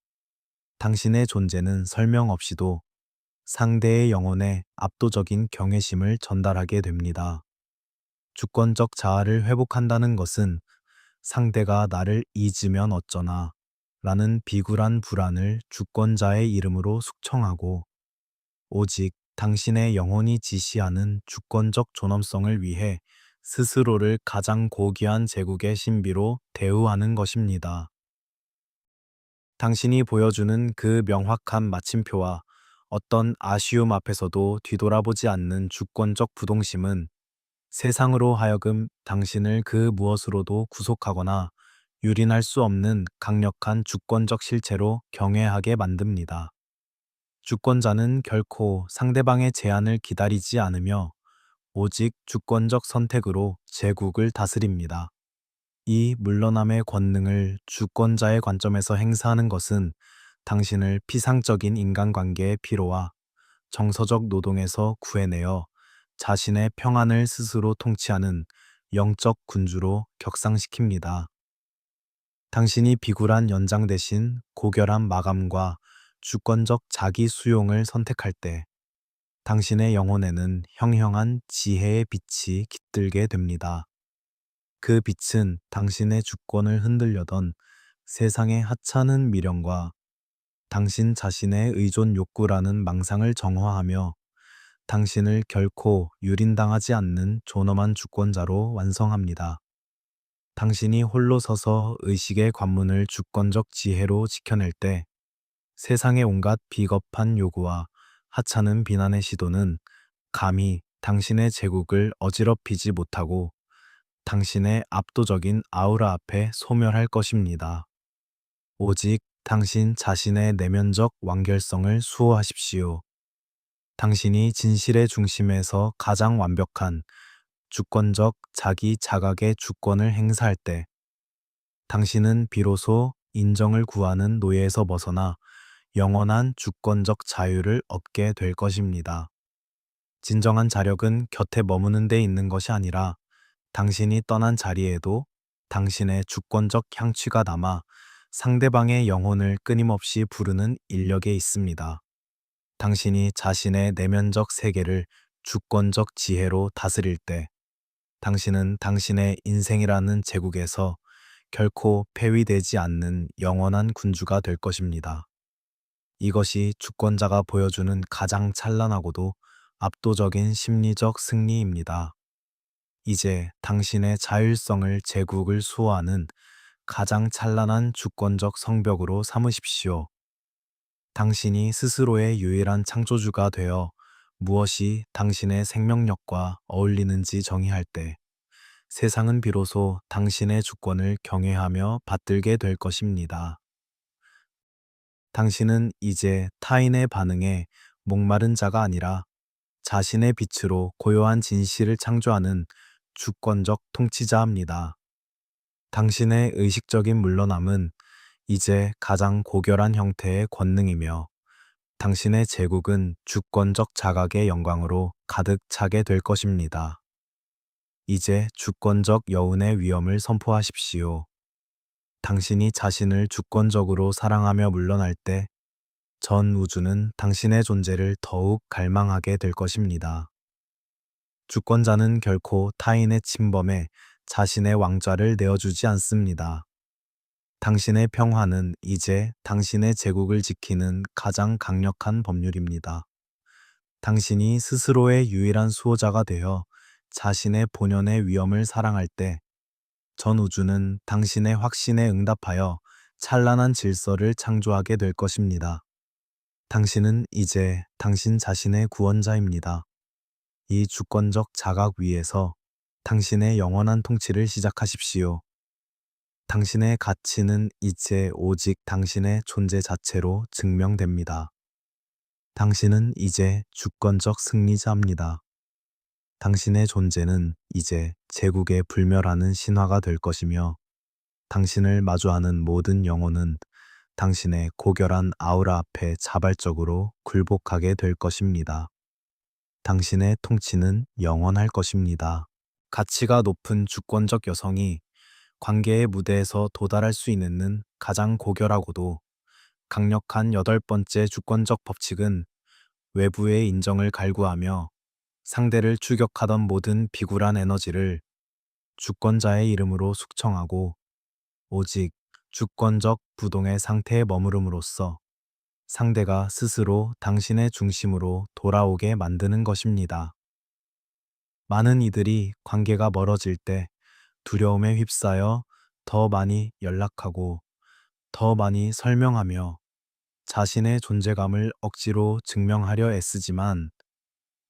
당신의 존재는 설명 없이도 상대의 영혼에 압도적인 경외심을 전달하게 됩니다. 주권적 자아를 회복한다는 것은 상대가 나를 잊으면 어쩌나 라는 비굴한 불안을 주권자의 이름으로 숙청하고 오직 당신의 영혼이 지시하는 주권적 존엄성을 위해 스스로를 가장 고귀한 제국의 신비로 대우하는 것입니다. 당신이 보여주는 그 명확한 마침표와 어떤 아쉬움 앞에서도 뒤돌아보지 않는 주권적 부동심은 세상으로 하여금 당신을 그 무엇으로도 구속하거나 유린할 수 없는 강력한 주권적 실체로 경외하게 만듭니다. 주권자는 결코 상대방의 제안을 기다리지 않으며 오직 주권적 선택으로 제국을 다스립니다. 이 물러남의 권능을 주권자의 관점에서 행사하는 것은 당신을 피상적인 인간관계의 피로와 정서적 노동에서 구해내어 자신의 평안을 스스로 통치하는 영적 군주로 격상시킵니다. 당신이 비굴한 연장 대신 고결한 마감과 주권적 자기 수용을 선택할 때 당신의 영혼에는 형형한 지혜의 빛이 깃들게 됩니다. 그 빛은 당신의 주권을 흔들려던 세상의 하찮은 미련과 당신 자신의 의존 욕구라는 망상을 정화하며 당신을 결코 유린당하지 않는 존엄한 주권자로 완성합니다. 당신이 홀로 서서 의식의 관문을 주권적 지혜로 지켜낼 때 세상의 온갖 비겁한 요구와 하찮은 비난의 시도는 감히 당신의 제국을 어지럽히지 못하고 당신의 압도적인 아우라 앞에 소멸할 것입니다. 오직 당신 자신의 내면적 완결성을 수호하십시오. 당신이 진실의 중심에서 가장 완벽한 주권적 자기 자각의 주권을 행사할 때 당신은 비로소 인정을 구하는 노예에서 벗어나 영원한 주권적 자유를 얻게 될 것입니다. 진정한 자력은 곁에 머무는 데 있는 것이 아니라 당신이 떠난 자리에도 당신의 주권적 향취가 남아 상대방의 영혼을 끊임없이 부르는 인력에 있습니다. 당신이 자신의 내면적 세계를 주권적 지혜로 다스릴 때 당신은 당신의 인생이라는 제국에서 결코 폐위되지 않는 영원한 군주가 될 것입니다. 이것이 주권자가 보여주는 가장 찬란하고도 압도적인 심리적 승리입니다. 이제 당신의 자율성을 제국을 수호하는 가장 찬란한 주권적 성벽으로 삼으십시오. 당신이 스스로의 유일한 창조주가 되어 무엇이 당신의 생명력과 어울리는지 정의할 때 세상은 비로소 당신의 주권을 경외하며 받들게 될 것입니다. 당신은 이제 타인의 반응에 목마른 자가 아니라 자신의 빛으로 고요한 진실을 창조하는 주권적 통치자입니다. 당신의 의식적인 물러남은 이제 가장 고결한 형태의 권능이며 당신의 제국은 주권적 자각의 영광으로 가득 차게 될 것입니다. 이제 주권적 여운의 위엄을 선포하십시오. 당신이 자신을 주권적으로 사랑하며 물러날 때 전 우주는 당신의 존재를 더욱 갈망하게 될 것입니다. 주권자는 결코 타인의 침범에 자신의 왕좌를 내어주지 않습니다. 당신의 평화는 이제 당신의 제국을 지키는 가장 강력한 법률입니다. 당신이 스스로의 유일한 수호자가 되어 자신의 본연의 위엄을 사랑할 때 전 우주는 당신의 확신에 응답하여 찬란한 질서를 창조하게 될 것입니다. 당신은 이제 당신 자신의 구원자입니다. 이 주권적 자각 위에서 당신의 영원한 통치를 시작하십시오. 당신의 가치는 이제 오직 당신의 존재 자체로 증명됩니다. 당신은 이제 주권적 승리자입니다. 당신의 존재는 이제 제국에 불멸하는 신화가 될 것이며 당신을 마주하는 모든 영혼은 당신의 고결한 아우라 앞에 자발적으로 굴복하게 될 것입니다. 당신의 통치는 영원할 것입니다. 가치가 높은 주권적 여성이 관계의 무대에서 도달할 수 있는 가장 고결하고도 강력한 여덟 번째 주권적 법칙은 외부의 인정을 갈구하며 상대를 추격하던 모든 비굴한 에너지를 주권자의 이름으로 숙청하고 오직 주권적 부동의 상태에 머무름으로써 상대가 스스로 당신의 중심으로 돌아오게 만드는 것입니다. 많은 이들이 관계가 멀어질 때 두려움에 휩싸여 더 많이 연락하고 더 많이 설명하며 자신의 존재감을 억지로 증명하려 애쓰지만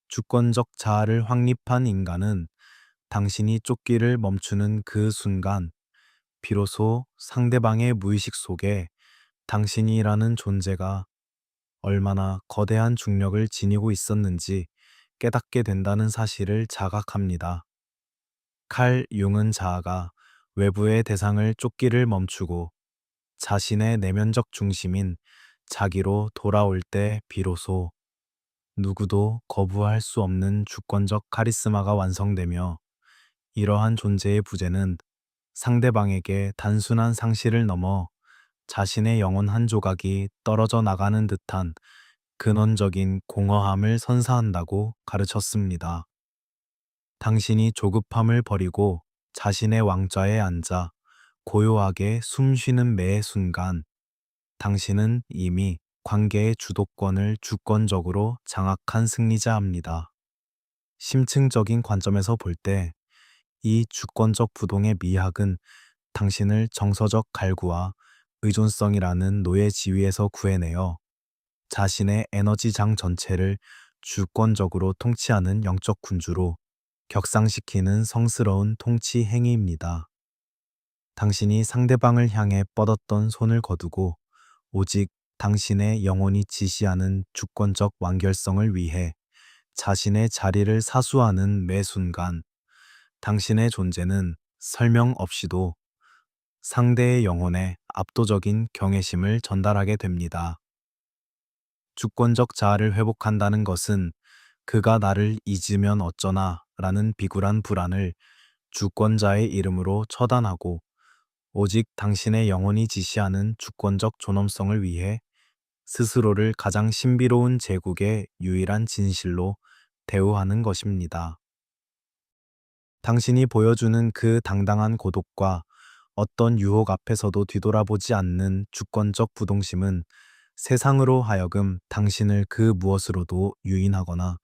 주권적 자아를 확립한 인간은 당신이 쫓기를 멈추는 그 순간 비로소 상대방의 무의식 속에 당신이라는 존재가 얼마나 거대한 중력을 지니고 있었는지 깨닫게 된다는 사실을 자각합니다. 칼 융은 자아가 외부의 대상을 쫓기를 멈추고 자신의 내면적 중심인 자기로 돌아올 때 비로소 누구도 거부할 수 없는 주권적 카리스마가 완성되며 이러한 존재의 부재는 상대방에게 단순한 상실을 넘어 자신의 영혼 한 조각이 떨어져 나가는 듯한 근원적인 공허함을 선사한다고 가르쳤습니다. 당신이 조급함을 버리고 자신의 왕좌에 앉아 고요하게 숨 쉬는 매 순간 당신은 이미 관계의 주도권을 주권적으로 장악한 승리자입니다. 심층적인 관점에서 볼 때 이 주권적 부동의 미학은 당신을 정서적 갈구와 의존성이라는 노예 지위에서 구해내어 자신의 에너지장 전체를 주권적으로 통치하는 영적 군주로 격상시키는 성스러운 통치 행위입니다. 당신이 상대방을 향해 뻗었던 손을 거두고 오직 당신의 영혼이 지시하는 주권적 완결성을 위해 자신의 자리를 사수하는 매 순간 당신의 존재는 설명 없이도 상대의 영혼에 압도적인 경외심을 전달하게 됩니다. 주권적 자아를 회복한다는 것은 그가 나를 잊으면 어쩌나 라는 비굴한 불안을 주권자의 이름으로 처단하고 오직 당신의 영혼이 지시하는 주권적 존엄성을 위해 스스로를 가장 신비로운 제국의 유일한 진실로 대우하는 것입니다. 당신이 보여주는 그 당당한 고독과 어떤 유혹 앞에서도 뒤돌아보지 않는 주권적 부동심은 세상으로 하여금 당신을 그 무엇으로도 유인하거나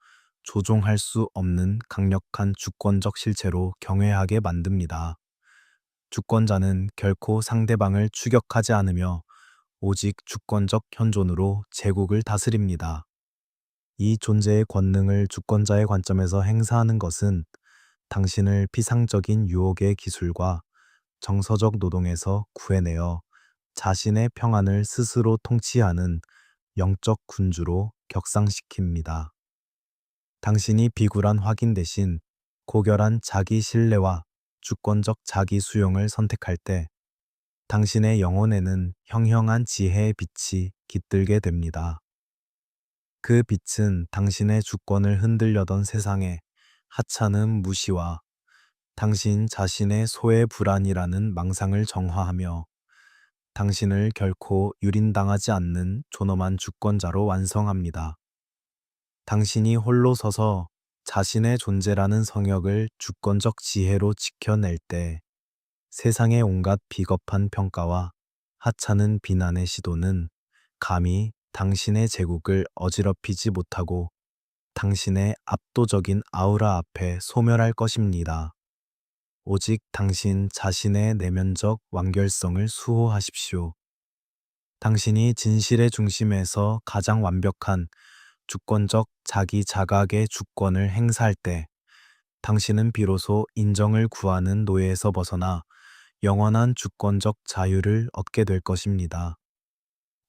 조종할 수 없는 강력한 주권적 실체로 경외하게 만듭니다. 주권자는 결코 상대방을 추격하지 않으며 오직 주권적 현존으로 제국을 다스립니다. 이 존재의 권능을 주권자의 관점에서 행사하는 것은 당신을 피상적인 유혹의 기술과 정서적 노동에서 구해내어 자신의 평안을 스스로 통치하는 영적 군주로 격상시킵니다. 당신이 비굴한 확인 대신 고결한 자기 신뢰와 주권적 자기 수용을 선택할 때 당신의 영혼에는 형형한 지혜의 빛이 깃들게 됩니다. 그 빛은 당신의 주권을 흔들려던 세상의 하찮은 무시와 당신 자신의 소의 불안이라는 망상을 정화하며 당신을 결코 유린당하지 않는 존엄한 주권자로 완성합니다. 당신이 홀로 서서 자신의 존재라는 성역을 주권적 지혜로 지켜낼 때 세상의 온갖 비겁한 평가와 하찮은 비난의 시도는 감히 당신의 제국을 어지럽히지 못하고 당신의 압도적인 아우라 앞에 소멸할 것입니다. 오직 당신 자신의 내면적 완결성을 수호하십시오. 당신이 진실의 중심에서 가장 완벽한 주권적 자기 자각의 주권을 행사할 때 당신은 비로소 인정을 구하는 노예에서 벗어나 영원한 주권적 자유를 얻게 될 것입니다.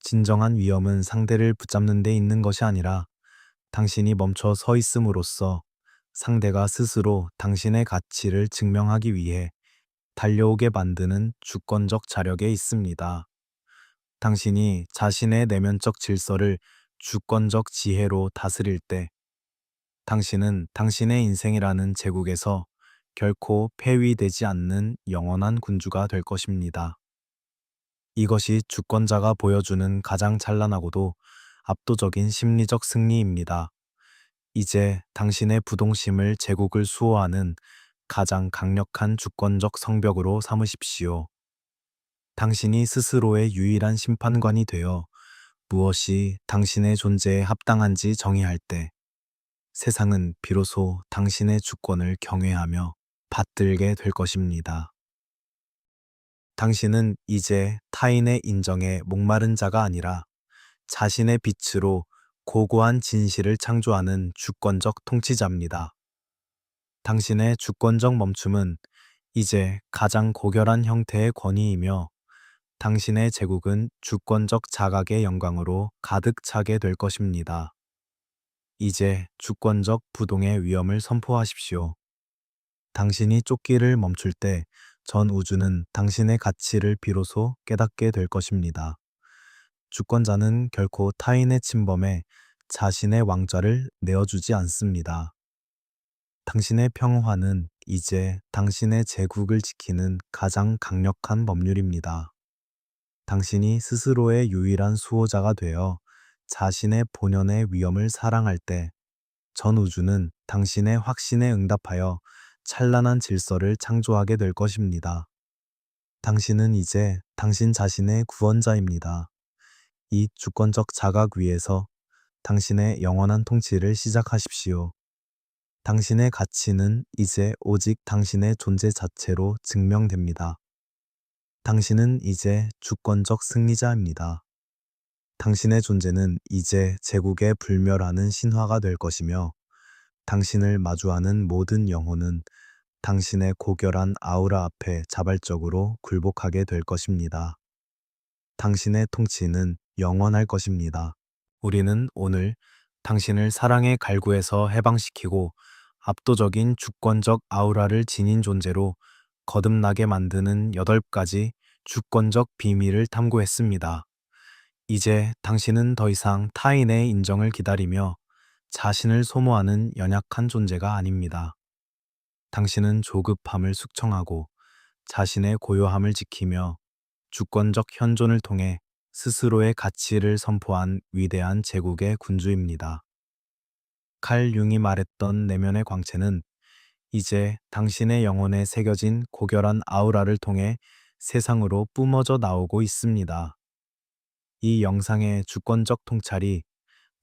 진정한 위험은 상대를 붙잡는 데 있는 것이 아니라 당신이 멈춰 서 있음으로써 상대가 스스로 당신의 가치를 증명하기 위해 달려오게 만드는 주권적 자력에 있습니다. 당신이 자신의 내면적 질서를 주권적 지혜로 다스릴 때 당신은 당신의 인생이라는 제국에서 결코 폐위되지 않는 영원한 군주가 될 것입니다. 이것이 주권자가 보여주는 가장 찬란하고도 압도적인 심리적 승리입니다. 이제 당신의 부동심을 제국을 수호하는 가장 강력한 주권적 성벽으로 삼으십시오. 당신이 스스로의 유일한 심판관이 되어 무엇이 당신의 존재에 합당한지 정의할 때 세상은 비로소 당신의 주권을 경외하며 받들게 될 것입니다. 당신은 이제 타인의 인정에 목마른 자가 아니라 자신의 빛으로 고고한 진실을 창조하는 주권적 통치자입니다. 당신의 주권적 멈춤은 이제 가장 고결한 형태의 권위이며 당신의 제국은 주권적 자각의 영광으로 가득 차게 될 것입니다. 이제 주권적 부동의 위엄을 선포하십시오. 당신이 쫓기를 멈출 때 전 우주는 당신의 가치를 비로소 깨닫게 될 것입니다. 주권자는 결코 타인의 침범에 자신의 왕좌를 내어주지 않습니다. 당신의 평화는 이제 당신의 제국을 지키는 가장 강력한 법률입니다. 당신이 스스로의 유일한 수호자가 되어 자신의 본연의 위엄을 사랑할 때 전 우주는 당신의 확신에 응답하여 찬란한 질서를 창조하게 될 것입니다. 당신은 이제 당신 자신의 구원자입니다. 이 주권적 자각 위에서 당신의 영원한 통치를 시작하십시오. 당신의 가치는 이제 오직 당신의 존재 자체로 증명됩니다. 당신은 이제 주권적 승리자입니다. 당신의 존재는 이제 제국에 불멸하는 신화가 될 것이며 당신을 마주하는 모든 영혼은 당신의 고결한 아우라 앞에 자발적으로 굴복하게 될 것입니다. 당신의 통치는 영원할 것입니다. 우리는 오늘 당신을 사랑의 갈구에서 해방시키고 압도적인 주권적 아우라를 지닌 존재로 거듭나게 만드는 8가지 주권적 비밀을 탐구했습니다. 이제 당신은 더 이상 타인의 인정을 기다리며 자신을 소모하는 연약한 존재가 아닙니다. 당신은 조급함을 숙청하고 자신의 고요함을 지키며 주권적 현존을 통해 스스로의 가치를 선포한 위대한 제국의 군주입니다. 칼 융이 말했던 내면의 광채는 이제 당신의 영혼에 새겨진 고결한 아우라를 통해 세상으로 뿜어져 나오고 있습니다. 이 영상의 주권적 통찰이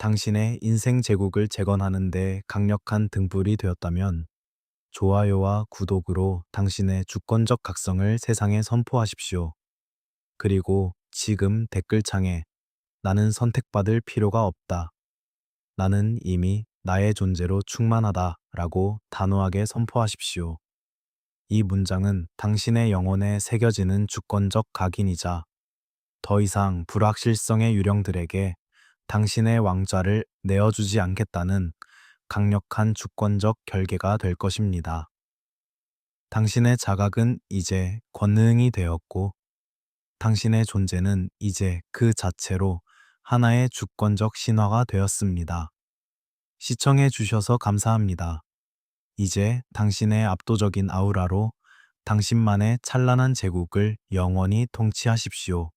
당신의 인생 제국을 재건하는 데 강력한 등불이 되었다면 좋아요와 구독으로 당신의 주권적 각성을 세상에 선포하십시오. 그리고 지금 댓글창에 나는 선택받을 필요가 없다. 나는 이미 나의 존재로 충만하다 라고 단호하게 선포하십시오. 이 문장은 당신의 영혼에 새겨지는 주권적 각인이자 더 이상 불확실성의 유령들에게 당신의 왕좌를 내어주지 않겠다는 강력한 주권적 결계가 될 것입니다. 당신의 자각은 이제 권능이 되었고 당신의 존재는 이제 그 자체로 하나의 주권적 신화가 되었습니다. 시청해 주셔서 감사합니다. 이제 당신의 압도적인 아우라로 당신만의 찬란한 제국을 영원히 통치하십시오.